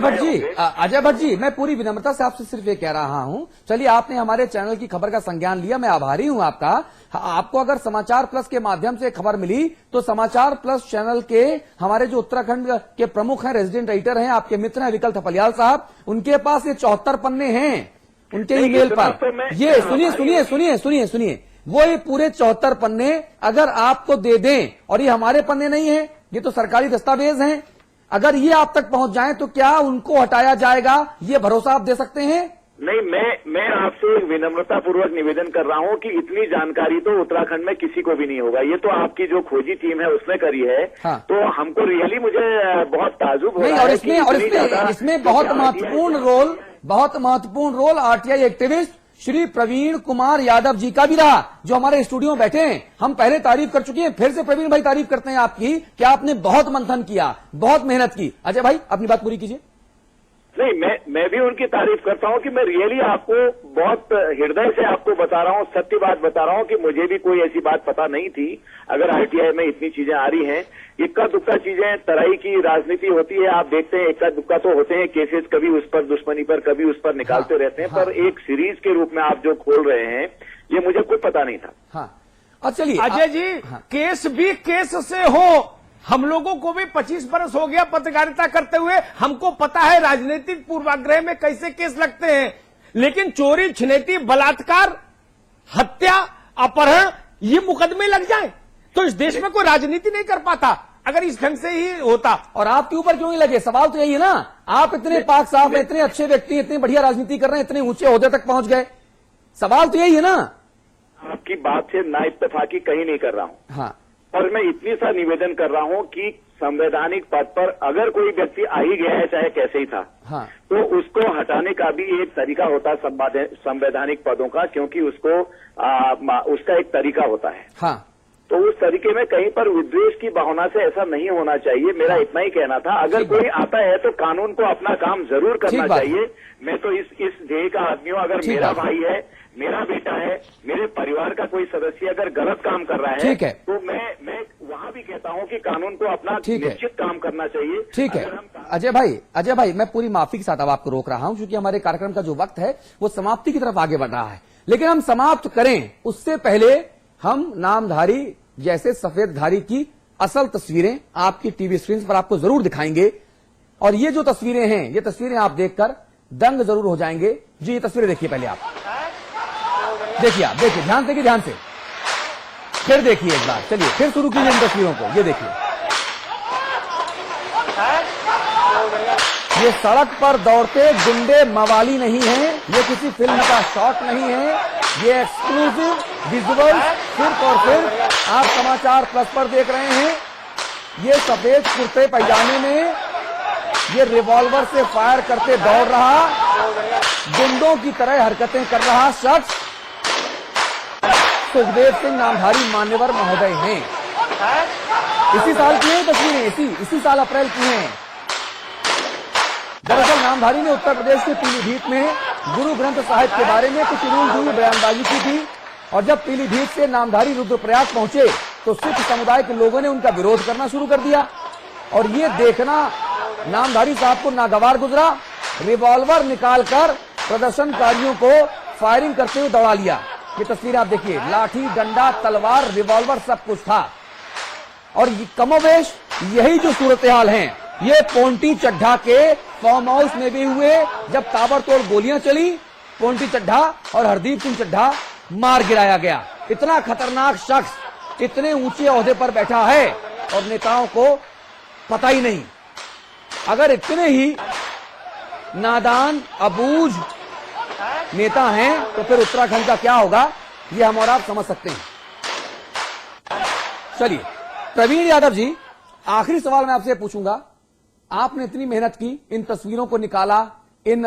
भट्ट जी, मैं पूरी विनम्रता से आपसे सिर्फ ये कह रहा हूं, चलिए आपने हमारे चैनल की खबर का संज्ञान लिया, मैं आभारी हूं आपका। आपको अगर समाचार प्लस के माध्यम से खबर मिली तो समाचार प्लस चैनल के हमारे जो उत्तराखंड के प्रमुख हैं, रेजिडेंट एडिटर हैं, आपके मित्र हैं अविकल थपलियाल साहब, उनके पास ये 74 पन्ने हैं उनके ईमेल पर। ये सुनिए, वो ये पूरे 74 पन्ने अगर आपको दे दें, और ये हमारे पन्ने नहीं है, ये तो सरकारी दस्तावेज हैं, अगर ये आप तक पहुंच जाएं तो क्या उनको हटाया जाएगा? ये भरोसा आप दे सकते हैं? नहीं, मैं आपसे विनम्रता पूर्वक निवेदन कर रहा हूं कि इतनी जानकारी तो उत्तराखंड में किसी को भी नहीं होगा। ये तो आपकी जो खोजी टीम है उसने करी है। हाँ। तो हमको रियली मुझे बहुत ताजुब हो रहा है। और इसमें बहुत महत्वपूर्ण role RTI activist Shri Praveen Kumar Yadav ji का भी रहा, जो हमारे स्टूडियो में बैठे हैं। हम पहले तारीफ कर चुके हैं, फिर से प्रवीण भाई तारीफ करते हैं आपकी कि आपने बहुत मंथन किया, बहुत मेहनत की। अजय भाई, अपनी बात पूरी कीजिए। नहीं, मैं भी उनकी तारीफ करता हूं कि मैं रियली आपको बहुत हृदय से आपको बता रहा हूं, सत्य बात बता रहा हूं कि मुझे भी कोई ऐसी बात पता नहीं थी। अगर आरटीआई में इतनी चीजें आ रही हैं, इक्का दुक्का चीजें, तराई की राजनीति होती है, आप देखते हैं इक्का दुक्का तो होते हैं केसेस, कभी उस पर दुश्मनी पर, कभी उस पर निकालते रहते हैं, पर एक सीरीज के रूप में आप जो खोल रहे हैं, ये मुझे कुछ पता नहीं था। हाँ, अब चलिए अजय जी, केस भी केस से हो, हम लोगों को भी 25 बरस हो गया पत्रकारिता करते हुए, हमको पता है राजनीतिक पूर्वाग्रह में कैसे केस लगते हैं, लेकिन चोरी, छिनैती, बलात्कार, हत्या, अपहरण, ये मुकदमे लग जाए तो इस देश में कोई राजनीति नहीं कर पाता अगर इस ढंग से ही होता। और आपके ऊपर क्यों नहीं लगे? सवाल तो यही है ना, आप इतने पाक साफ हैं, इतने अच्छे व्यक्ति, इतनी बढ़िया राजनीति कर रहे हैं, इतने ऊंचे ओहदे तक पहुंच गए, सवाल तो यही है ना। आपकी बात से ना इत्तेफाकी कहीं नहीं कर रहा हूं। हाँ, और मैं इतनी सा निवेदन कर रहा हूं कि संवैधानिक पद पर अगर कोई व्यक्ति आ ही गया है, चाहे कैसे ही था, हाँ, तो उसको हटाने का भी एक तरीका होता है संवैधानिक पदों का, क्योंकि उसको उसका एक तरीका होता है। हाँ, तो उस तरीके में कहीं पर विद्वेष की भावना से ऐसा नहीं होना चाहिए। मेरा इतना ही कहना था। अगर कोई आता है तो कानून को अपना काम जरूर करना चाहिए। मैं तो इस ध्येय का आदमी हूँ। अगर मेरा भाई है, मेरा बेटा है, मेरे परिवार का कोई सदस्य अगर गलत काम कर रहा है, तो मैं वहाँ भी कहता हूँ कि कानून को अपना निश्चित काम करना चाहिए। ठीक है अजय भाई, मैं पूरी माफी के साथ अब आपको रोक रहा हूँ, क्योंकि हमारे कार्यक्रम का जो वक्त है वो समाप्ति की तरफ आगे बढ़ रहा है। लेकिन हम समाप्त करें उससे पहले हम नामधारी जैसे सफेदधारी की असल तस्वीरें आपकी टीवी स्क्रीन पर आपको जरूर दिखाएंगे। और ये जो तस्वीरें हैं, ये तस्वीरें आप देखकर दंग जरूर हो जाएंगे। जी, ये तस्वीरें देखिए, पहले आप देखिए, ध्यान से फिर देखिए एक बार। चलिए फिर शुरू कीजिए इन तस्वीरों को। ये देखिए, ये सड़क पर दौड़ते गुंडे मवाली नहीं है, ये किसी फिल्म का शॉट नहीं है, ये एक्सक्लूसिव विजुअल सिर्फ और सिर्फ आप समाचार प्लस पर देख रहे हैं। ये सफेद कुर्ते पैजामे में ये रिवॉल्वर से फायर करते दौड़ रहा, गुंडों की तरह हरकतें कर रहा शख्स सुखदेव सिंह नामधारी मान्यवर महोदय हैं। इसी साल की है तस्वीरें, इसी साल अप्रैल की हैं। दरअसल नामधारी ने उत्तर प्रदेश के पीलीभीत में गुरु ग्रंथ साहिब के बारे में कुछ रूल हुई बयानबाजी की थी, और जब पीलीभीत से नामधारी रुद्रप्रयाग पहुंचे तो सिख समुदाय के लोगों ने उनका विरोध करना शुरू कर दिया, और ये देखना नामधारी साहब को नागवार गुजरा। रिवॉल्वर निकालकर प्रदर्शनकारियों को फायरिंग करते हुए दौड़ा लिया। ये तस्वीर आप देखिए, लाठी, डंडा, तलवार, रिवॉल्वर सब कुछ था। और कमोवेश यही जो सूरत हाल है ये पोंटी चड्ढा के फार्म हाउस में भी हुए, जब ताबड़तोड़ गोलियां चली, पोंटी चड्ढा और हरदीप सिंह चड्ढा मार गिराया गया। इतना खतरनाक शख्स इतने ऊंचे ओहदे पर बैठा है और नेताओं को पता ही नहीं। अगर इतने ही नादान अबूझ नेता हैं तो फिर उत्तराखंड का क्या होगा, ये हम और आप समझ सकते हैं। चलिए प्रवीण यादव जी, आखिरी सवाल मैं आपसे पूछूंगा। आपने इतनी मेहनत की, इन तस्वीरों को निकाला, इन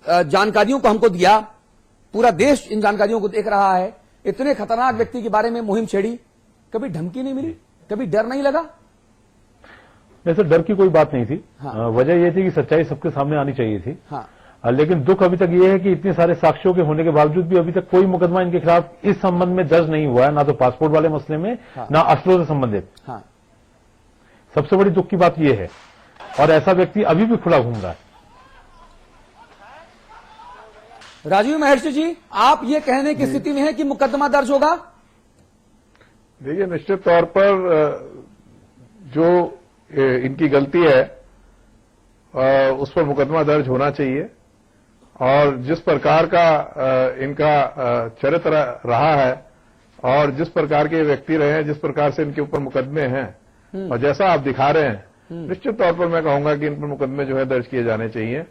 जानकारियों को हमको दिया, पूरा देश इन जानकारियों को देख रहा है, इतने खतरनाक व्यक्ति के बारे में मुहिम छेड़ी, कभी धमकी नहीं मिली, कभी डर नहीं लगा? वैसे डर की कोई बात नहीं थी। हाँ। वजह यह थी कि सच्चाई सबके सामने आनी चाहिए थी। हाँ। लेकिन दुख अभी तक ये है कि इतने सारे साक्ष्यों के होने के बावजूद भी अभी तक कोई मुकदमा इनके खिलाफ इस संबंध में दर्ज नहीं हुआ है, ना तो पासपोर्ट वाले मसले में, हाँ। ना असलों से संबंधित। हाँ। सबसे बड़ी दुख की बात यह है, और ऐसा व्यक्ति अभी भी खुला घूम रहा है। राजीव महर्षि जी, आप ये कहने की स्थिति में हैं कि मुकदमा दर्ज होगा? देखिए, निश्चित तौर पर जो इनकी गलती है उस पर मुकदमा दर्ज होना चाहिए, और जिस प्रकार का इनका चरित्र रहा है और जिस प्रकार के व्यक्ति रहे हैं, जिस प्रकार से इनके ऊपर मुकदमे हैं और जैसा आप दिखा रहे हैं, निश्चित तौर पर मैं कहूंगा कि इन पर मुकदमे जो है दर्ज किए जाने चाहिए,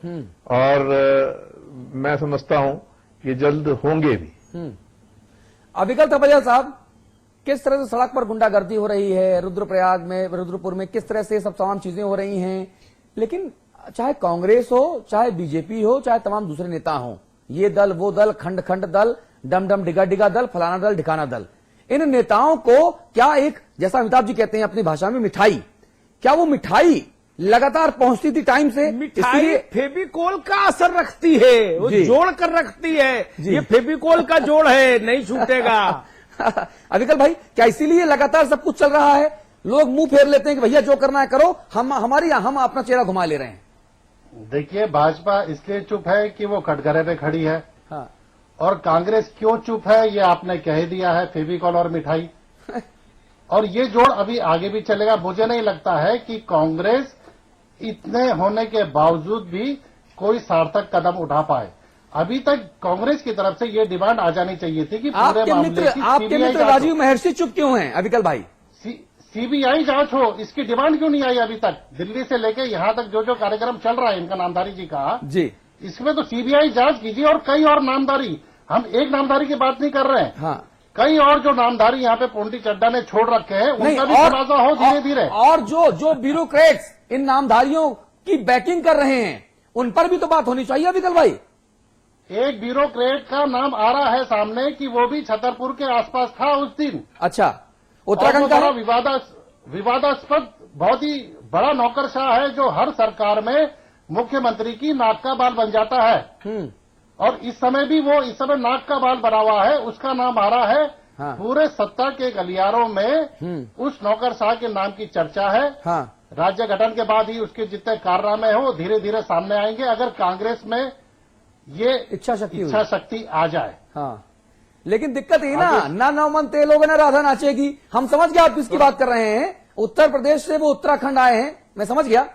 और मैं समझता हूं कि जल्द होंगे भी। अविकल थपलियाल साहब, किस तरह से सड़क पर गुंडागर्दी हो रही है रुद्रप्रयाग में, रुद्रपुर में, किस तरह से सब तमाम चीजें हो रही हैं, लेकिन चाहे कांग्रेस हो, चाहे बीजेपी हो, चाहे तमाम दूसरे नेता हो, ये दल वो दल, खंड खंड दल, डम डम डिगा डिगा दल, फलाना दल ढिकाना दल, इन नेताओं को क्या एक, जैसा अमिताभ जी कहते हैं अपनी भाषा में, मिठाई, क्या वो मिठाई लगातार पहुंचती थी टाइम से? मिठाई फेविकोल का असर रखती है, वो जोड़ कर रखती है। ये फेविकोल का जोड़ है, नहीं छूटेगा। अविकल भाई, क्या इसीलिए लगातार सब कुछ चल रहा है? लोग मुंह फेर लेते हैं कि भैया जो करना है करो, हम अपना चेहरा घुमा ले रहे हैं। देखिए, भाजपा इसलिए चुप है कि वो कटघरे पे खड़ी है। हाँ। और कांग्रेस क्यों चुप है ये आपने कह दिया है, फेविकॉल और मिठाई। और ये जोड़ अभी आगे भी चलेगा। मुझे नहीं लगता है कि कांग्रेस इतने होने के बावजूद भी कोई सार्थक कदम उठा पाए। अभी तक कांग्रेस की तरफ से ये डिमांड आ जानी चाहिए थी कि पूरे मामले की आपके मित्र राजीव महर्षि चुप क्यों हैं अविकल भाई? सीबीआई जांच हो, इसकी डिमांड क्यों नहीं आई अभी तक? दिल्ली से लेके यहां तक जो जो कार्यक्रम चल रहा है इनका, नामधारी जी का जी, इसमें तो सीबीआई जांच कीजिए। और कई और नामधारी, हम एक नामधारी की बात नहीं कर रहे हैं। हाँ। कई और जो नामधारी यहाँ पे पोंटी चड्ढा ने छोड़ रखे हैं उनका भी खुलासा हो धीरे धीरे। और जो ब्यूरोक्रेट्स इन नामधारियों की बैकिंग कर रहे हैं उन पर भी तो बात होनी चाहिए अविकल भाई। एक ब्यूरोक्रेट का नाम आ रहा है सामने कि वो भी छतरपुर के आसपास था उस दिन। अच्छा, उत्तराखंड का विवादास्पद बहुत ही बड़ा नौकरशाह है जो हर सरकार में मुख्यमंत्री की नाक का बाल बन जाता है। और इस समय भी वो इस समय नाक का बाल बना हुआ है, उसका नाम आ रहा है। हाँ। पूरे सत्ता के गलियारों में उस नौकरशाह के नाम की चर्चा है। हाँ। राज्य गठन के बाद ही उसके जितने कारनामे हो धीरे धीरे सामने आएंगे, अगर कांग्रेस में ये इच्छा शक्ति आ जाए। हाँ। लेकिन दिक्कत ही ना नौमन तेल होगा ना राधा नाचेगी। हम समझ गए आप किसकी बात कर रहे हैं। उत्तर प्रदेश से वो उत्तराखंड आए हैं, मैं समझ गया।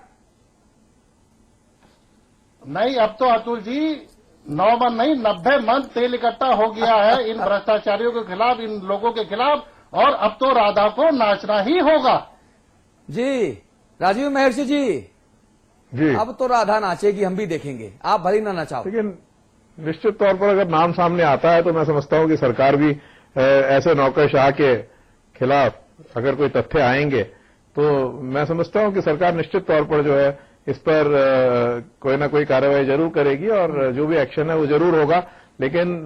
नहीं, अब तो अतुल जी 9 मन नहीं 90 मन तेल इकट्ठा हो गया है इन भ्रष्टाचारियों के खिलाफ, इन लोगों के खिलाफ। और अब तो राधा को नाचना ही होगा। जी राजीव महर्षि जी, अब तो राधा नाचेगी, हम भी देखेंगे, आप भले ना नचाओ। लेकिन निश्चित तौर पर अगर नाम सामने आता है तो मैं समझता हूं कि सरकार भी ऐसे नौकरशाह के खिलाफ अगर कोई तथ्य आएंगे तो मैं समझता हूं कि सरकार निश्चित तौर पर जो है इस पर कोई ना कोई कार्रवाई जरूर करेगी और जो भी एक्शन है वो जरूर होगा। लेकिन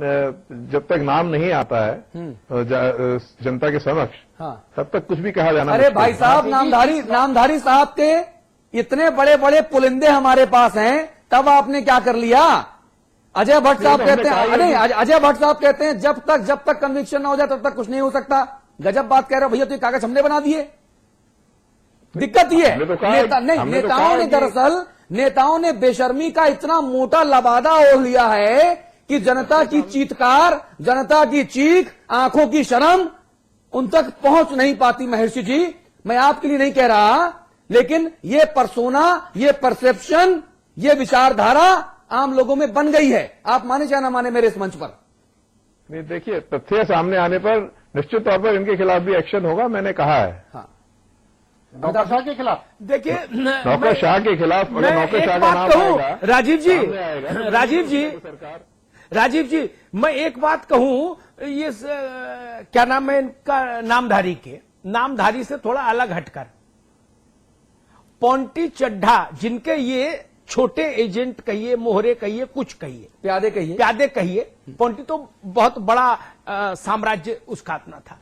जब तक नाम नहीं आता है जनता के समक्ष, हाँ। तब तक कुछ भी कहा जाना अरे भाई साहब, नामधारी साहब के इतने बड़े बड़े पुलिंदे हमारे पास हैं, तब आपने क्या कर लिया? अजय भट्ट साहब कहते हैं, नहीं, अजय भट्ट साहब कहते हैं जब तक कन्विक्शन ना हो जाए तब तक कुछ नहीं हो सकता। गजब बात कह रहे हो भैया, तो ये कागज हमने बना दिए। दिक्कत ये नेताओं ने बेशर्मी का इतना मोटा लबादा ओढ़ लिया है कि जनता की चीत्कार, जनता की चीख, आंखों की शर्म उन तक पहुंच नहीं पाती। महर्षि जी, मैं आपके लिए नहीं कह रहा, लेकिन ये परसोना, ये परसेप्शन, ये विचारधारा आम लोगों में बन गई है। आप माने चाहे ना माने मेरे इस मंच पर। नहीं, देखिए, तथ्य सामने आने पर निश्चित तौर पर इनके खिलाफ भी एक्शन होगा, मैंने कहा है। हाँ। नौकर शाह के खिलाफ, देखिए, नौकर शाह के खिलाफ, मैं नौकर शाह एक का बात नाम कहूं, आएगा, राजीव जी, मैं एक बात कहूं, ये क्या नाम है इनका, नामधारी से थोड़ा अलग हटकर पोंटी चड्ढा, जिनके ये छोटे एजेंट कहिए, मोहरे कहिए, कुछ कहिए, प्यादे कहिए, पोंटी तो बहुत बड़ा साम्राज्य उसका अपना था।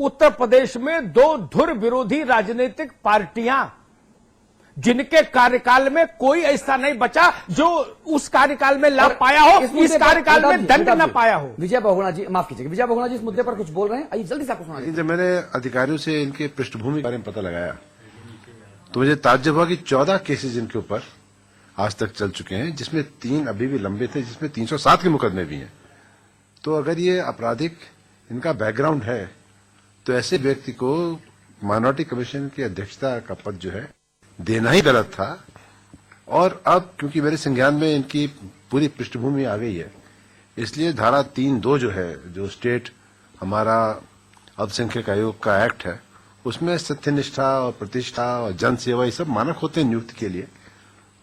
उत्तर प्रदेश में 2 धुर विरोधी राजनीतिक पार्टियां, जिनके कार्यकाल में कोई ऐसा नहीं बचा जो उस कार्यकाल में लाभ पाया हो, इस कार्यकाल में दंड न पाया हो। विजय बहुगुणा जी, माफ कीजिएगा, विजय बहुगुणा जी इस मुद्दे पर कुछ बोल रहे हैं, आइए जल्दी से आपको सुना। जब मैंने अधिकारियों से इनके पृष्ठभूमि के बारे में पता लगाया तो मुझे ताज्जुब हुआ कि 14 केसेस इनके ऊपर आज तक चल चुके हैं, जिसमें 3 अभी भी लंबे थे, जिसमें 307 के मुकदमे भी हैं। तो अगर ये आपराधिक इनका बैकग्राउंड है तो ऐसे व्यक्ति को माइनॉरिटी कमीशन की अध्यक्षता का पद जो है देना ही गलत था। और अब क्योंकि मेरे संज्ञान में इनकी पूरी पृष्ठभूमि आ गई है, इसलिए धारा 3(2 जो है, जो स्टेट हमारा अल्पसंख्यक आयोग का एक्ट है, उसमें सत्यनिष्ठा और प्रतिष्ठा और जन सेवा ये सब मानक होते हैं नियुक्ति के लिए।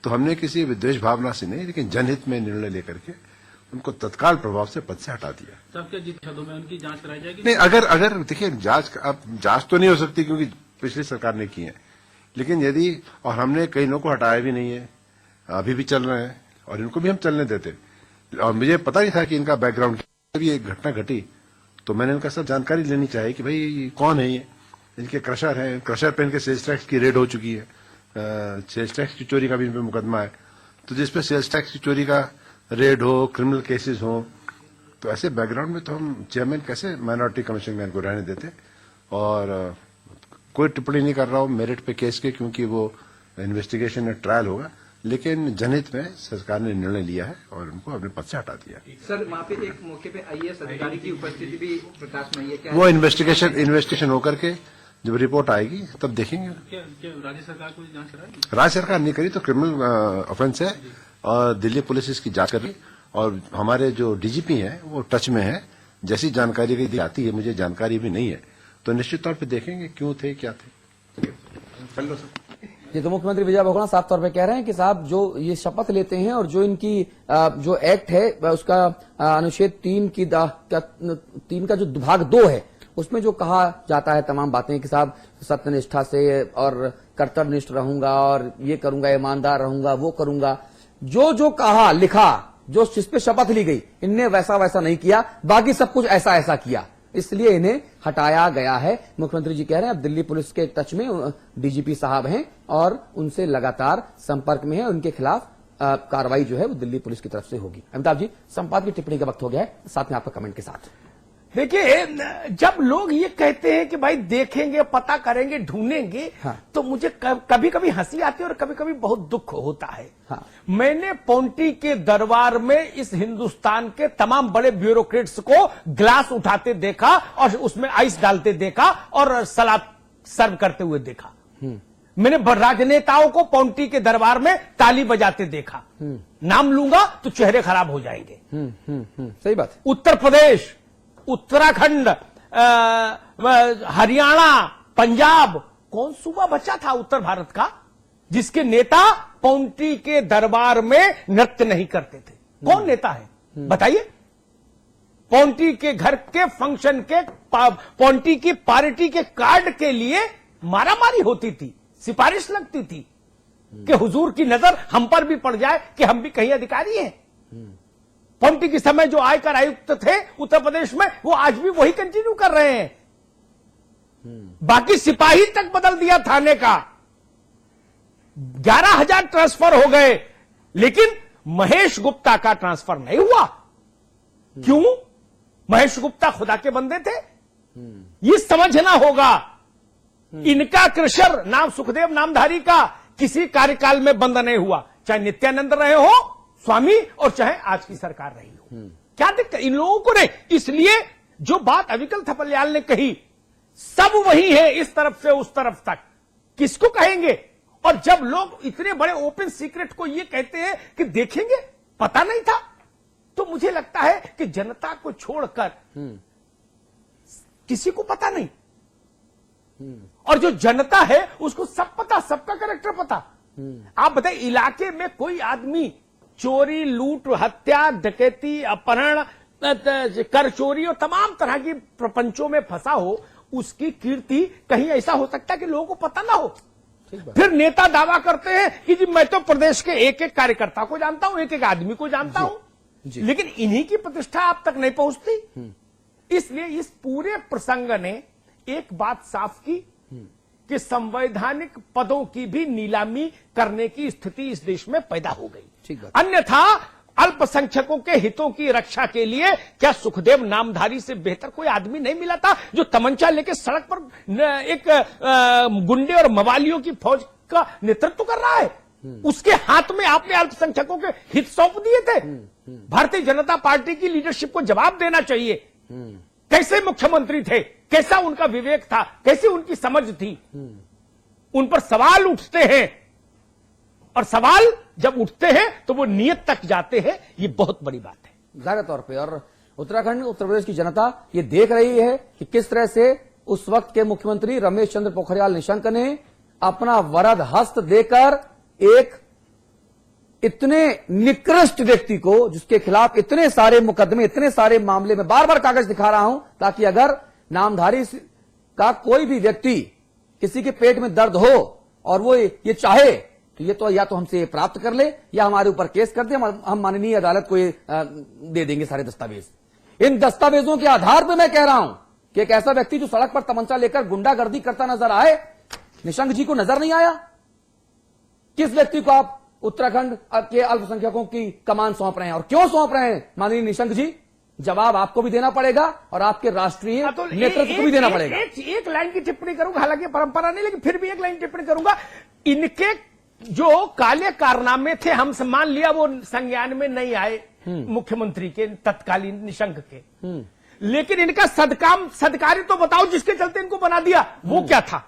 तो हमने किसी विद्वेष भावना से नहीं, लेकिन जनहित में निर्णय लेकर के उनको तत्काल प्रभाव से पद से हटा दिया। सबके जिन पदों में उनकी जांच कराई जाएगी? नहीं, अगर देखिए, जांच तो नहीं हो सकती क्योंकि पिछली सरकार ने की है, लेकिन यदि, और हमने कई लोगों को हटाया भी नहीं है, अभी भी चल रहे हैं और इनको भी हम चलने देते। और मुझे पता ही था कि इनका बैकग्राउंड, जब ये घटना घटी तो मैंने इनका सब जानकारी लेनी चाहिए कि भाई कौन है ये। इनके क्रशर हैं, क्रशर पे इनके सेल्स टैक्स की रेड हो चुकी है, सेल्स टैक्स की चोरी का भी इन पे मुकदमा है। तो जिसपे सेल्स टैक्स की चोरी का रेड हो, क्रिमिनल केसेस हो, तो ऐसे बैकग्राउंड में तो हम चेयरमैन कैसे माइनॉरिटी कमीशन में इनको रहने देते। और कोई टिप्पणी नहीं कर रहा हूं मेरिट पे केस के, क्योंकि वो इन्वेस्टिगेशन में ट्रायल होगा, लेकिन जनहित में सरकार ने निर्णय लिया है और उनको अपने पद से हटा दिया। सर, वहाँ पे एक मौके पे आईएएस अधिकारी की उपस्थिति भी प्रकाश में आई है क्या? वो इन्वेस्टिगेशन होकर के जब रिपोर्ट आएगी तब देखेंगे। क्या राज्य सरकार कोई जांच कराएगी? राज्य सरकार नहीं करी तो क्रिमिनल ऑफेंस है और दिल्ली पुलिस इसकी जांच कर रही, और हमारे जो डीजीपी हैं वो टच में है। जैसी जानकारी की आती है, मुझे जानकारी भी नहीं है, तो निश्चित तौर पे देखेंगे क्यों थे, क्या थे। Hello sir. ये तो मुख्यमंत्री विजय बहुगुणा साफ तौर पे कह रहे हैं कि साहब जो ये शपथ लेते हैं और जो इनकी जो एक्ट है उसका अनुच्छेद 3 का जो भाग 2 है, उसमें जो कहा जाता है तमाम बातें कि साहब सत्यनिष्ठा से और कर्तव्यनिष्ठ रहूंगा और ये करूंगा, ईमानदार रहूंगा, वो करूंगा, जो कहा लिखा, जो जिस पे शपथ ली गई, इनने वैसा नहीं किया, बाकी सब कुछ ऐसा किया, इसलिए इन्हें हटाया गया है। मुख्यमंत्री जी कह रहे हैं अब दिल्ली पुलिस के टच में डीजीपी साहब हैं और उनसे लगातार संपर्क में है, उनके खिलाफ कार्रवाई जो है वो दिल्ली पुलिस की तरफ से होगी। अमिताभ जी, संपादकीय टिप्पणी का वक्त हो गया है, साथ में आपका कमेंट के साथ। देखिए, जब लोग ये कहते हैं कि भाई देखेंगे, पता करेंगे, ढूंढेंगे, हाँ। तो मुझे कभी कभी हंसी आती है और कभी कभी बहुत दुख होता है। हाँ। मैंने पोंटी के दरबार में इस हिंदुस्तान के तमाम बड़े ब्यूरोक्रेट्स को ग्लास उठाते देखा और उसमें आइस डालते देखा और सलाद सर्व करते हुए देखा। मैंने राजनेताओं को पोंटी के दरबार में ताली बजाते देखा। नाम लूंगा तो चेहरे खराब हो जाएंगे। सही बात है। उत्तर प्रदेश, उत्तराखंड, हरियाणा, पंजाब, कौन सूबा बचा था उत्तर भारत का जिसके नेता पोंटी के दरबार में नृत्य नहीं करते थे? कौन नेता है बताइए? पोंटी के घर के फंक्शन के, पोंटी की पार्टी के कार्ड के लिए मारामारी होती थी, सिफारिश लगती थी कि हुजूर की नजर हम पर भी पड़ जाए कि हम भी कहीं अधिकारी हैं। पोंटी के समय जो आयकर आयुक्त थे उत्तर प्रदेश में, वो आज भी वही कंटिन्यू कर रहे हैं। बाकी सिपाही तक बदल दिया थाने का, 11,000 ट्रांसफर हो गए, लेकिन महेश गुप्ता का ट्रांसफर नहीं हुआ। क्यों? महेश गुप्ता खुदा के बंदे थे। ये समझना होगा। इनका क्रशर नाम सुखदेव नामधारी का किसी कार्यकाल में बंद नहीं हुआ, चाहे नित्यानंद रहे हो स्वामी और चाहे आज की सरकार रही हो। क्या दिक्कत इन लोगों को नहीं? इसलिए जो बात अविकल थपलियाल ने कही, सब वही है, इस तरफ से उस तरफ तक। किसको कहेंगे? और जब लोग इतने बड़े ओपन सीक्रेट को ये कहते हैं कि देखेंगे, पता नहीं था, तो मुझे लगता है कि जनता को छोड़कर किसी को पता नहीं। और जो जनता है उसको सब पता, सबका कैरेक्टर पता। आप बताइए, इलाके में कोई आदमी चोरी, लूट, हत्या, डकैती, अपहरण, कर चोरी और तमाम तरह की प्रपंचों में फंसा हो, उसकी कीर्ति कहीं ऐसा हो सकता है कि लोगों को पता ना हो। फिर नेता दावा करते हैं कि जी मैं तो प्रदेश के एक एक कार्यकर्ता को जानता हूं, एक एक आदमी को जानता हूं, लेकिन इन्हीं की प्रतिष्ठा आप तक नहीं पहुंचती। इसलिए इस पूरे प्रसंग ने एक बात साफ की कि संवैधानिक पदों की भी नीलामी करने की स्थिति इस देश में पैदा हो गई। अन्यथा अल्पसंख्यकों के हितों की रक्षा के लिए क्या सुखदेव नामधारी से बेहतर कोई आदमी नहीं मिला था, जो तमंचा लेके सड़क पर एक गुंडे और मवालियों की फौज का नेतृत्व कर रहा है? उसके हाथ में आपने अल्पसंख्यकों के हित सौंप दिए थे। भारतीय जनता पार्टी की लीडरशिप को जवाब देना चाहिए। कैसे मुख्यमंत्री थे, कैसा उनका विवेक था, कैसी उनकी समझ थी, उन पर सवाल उठते हैं। और सवाल जब उठते हैं तो वो नियत तक जाते हैं, ये बहुत बड़ी बात है जाहिर तौर पे। और उत्तराखंड, उत्तर प्रदेश की जनता ये देख रही है कि किस तरह से उस वक्त के मुख्यमंत्री रमेश चंद्र पोखरियाल निशंक ने अपना वरद हस्त देकर एक इतने निकृष्ट व्यक्ति को, जिसके खिलाफ इतने सारे मुकदमे, इतने सारे मामले में बार बार कागज दिखा रहा हूं, ताकि अगर नामधारी का कोई भी व्यक्ति किसी के पेट में दर्द हो और वो ये चाहे तो ये तो या तो हमसे ये प्राप्त कर ले या हमारे ऊपर केस कर दे, हम माननीय अदालत को ये दे देंगे सारे दस्तावेज। इन दस्तावेजों के आधार पर मैं कह रहा हूं कि एक ऐसा व्यक्ति जो सड़क पर तमंचा लेकर गुंडागर्दी करता नजर आए, निशंक जी को नजर नहीं आया? किस व्यक्ति को आप उत्तराखंड के अल्पसंख्यकों की कमान सौंप रहे हैं और क्यों सौंप रहे हैं माननीय निशंक जी? जवाब आपको भी देना पड़ेगा और आपके राष्ट्रीय नेतृत्व को भी देना पड़ेगा। एक लाइन की टिप्पणी करूंगा, हालांकि परंपरा नहीं, लेकिन फिर भी एक लाइन टिप्पणी करूंगा। इनके जो काले कारनामे थे, हम मान लिया वो संज्ञान में नहीं आए मुख्यमंत्री के तत्कालीन निशंक के, लेकिन इनका सदकारी तो बताओ जिसके चलते इनको बना दिया, वो क्या था?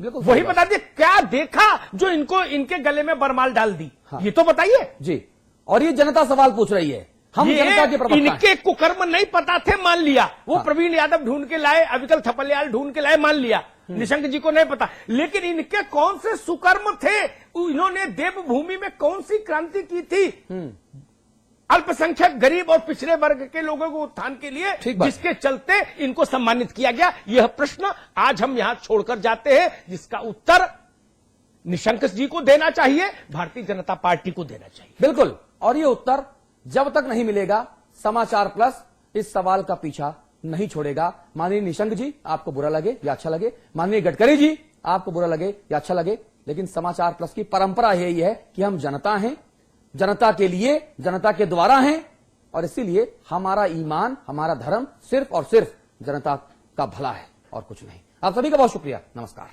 वही बता दिए। क्या देखा जो इनको इनके गले में बरमाल डाल दी? ये तो बताइए जी। और ये जनता सवाल पूछ रही है, हम जनता के प्रवक्ता इनके कुकर्म नहीं पता थे, मान लिया। वो प्रवीण यादव ढूंढ के लाए, अविकल थपलियाल ढूंढ के लाए, मान लिया। निशंक जी को नहीं पता, लेकिन इनके कौन से सुकर्म थे? इन्होंने देवभूमि में कौन सी क्रांति की थी अल्पसंख्यक, गरीब और पिछड़े वर्ग के लोगों को उत्थान के लिए, जिसके चलते इनको सम्मानित किया गया? यह प्रश्न आज हम यहां छोड़कर जाते हैं, जिसका उत्तर निशंक जी को देना चाहिए, भारतीय जनता पार्टी को देना चाहिए। बिल्कुल। और ये उत्तर जब तक नहीं मिलेगा, समाचार प्लस इस सवाल का पीछा नहीं छोड़ेगा। माननीय निशंक जी, आपको बुरा लगे या अच्छा लगे, माननीय गडकरी जी, आपको बुरा लगे या अच्छा लगे, लेकिन समाचार प्लस की परंपरा यही है कि हम जनता हैं, जनता के लिए, जनता के द्वारा हैं, और इसीलिए हमारा ईमान, हमारा धर्म सिर्फ और सिर्फ जनता का भला है और कुछ नहीं। आप सभी का बहुत शुक्रिया। नमस्कार।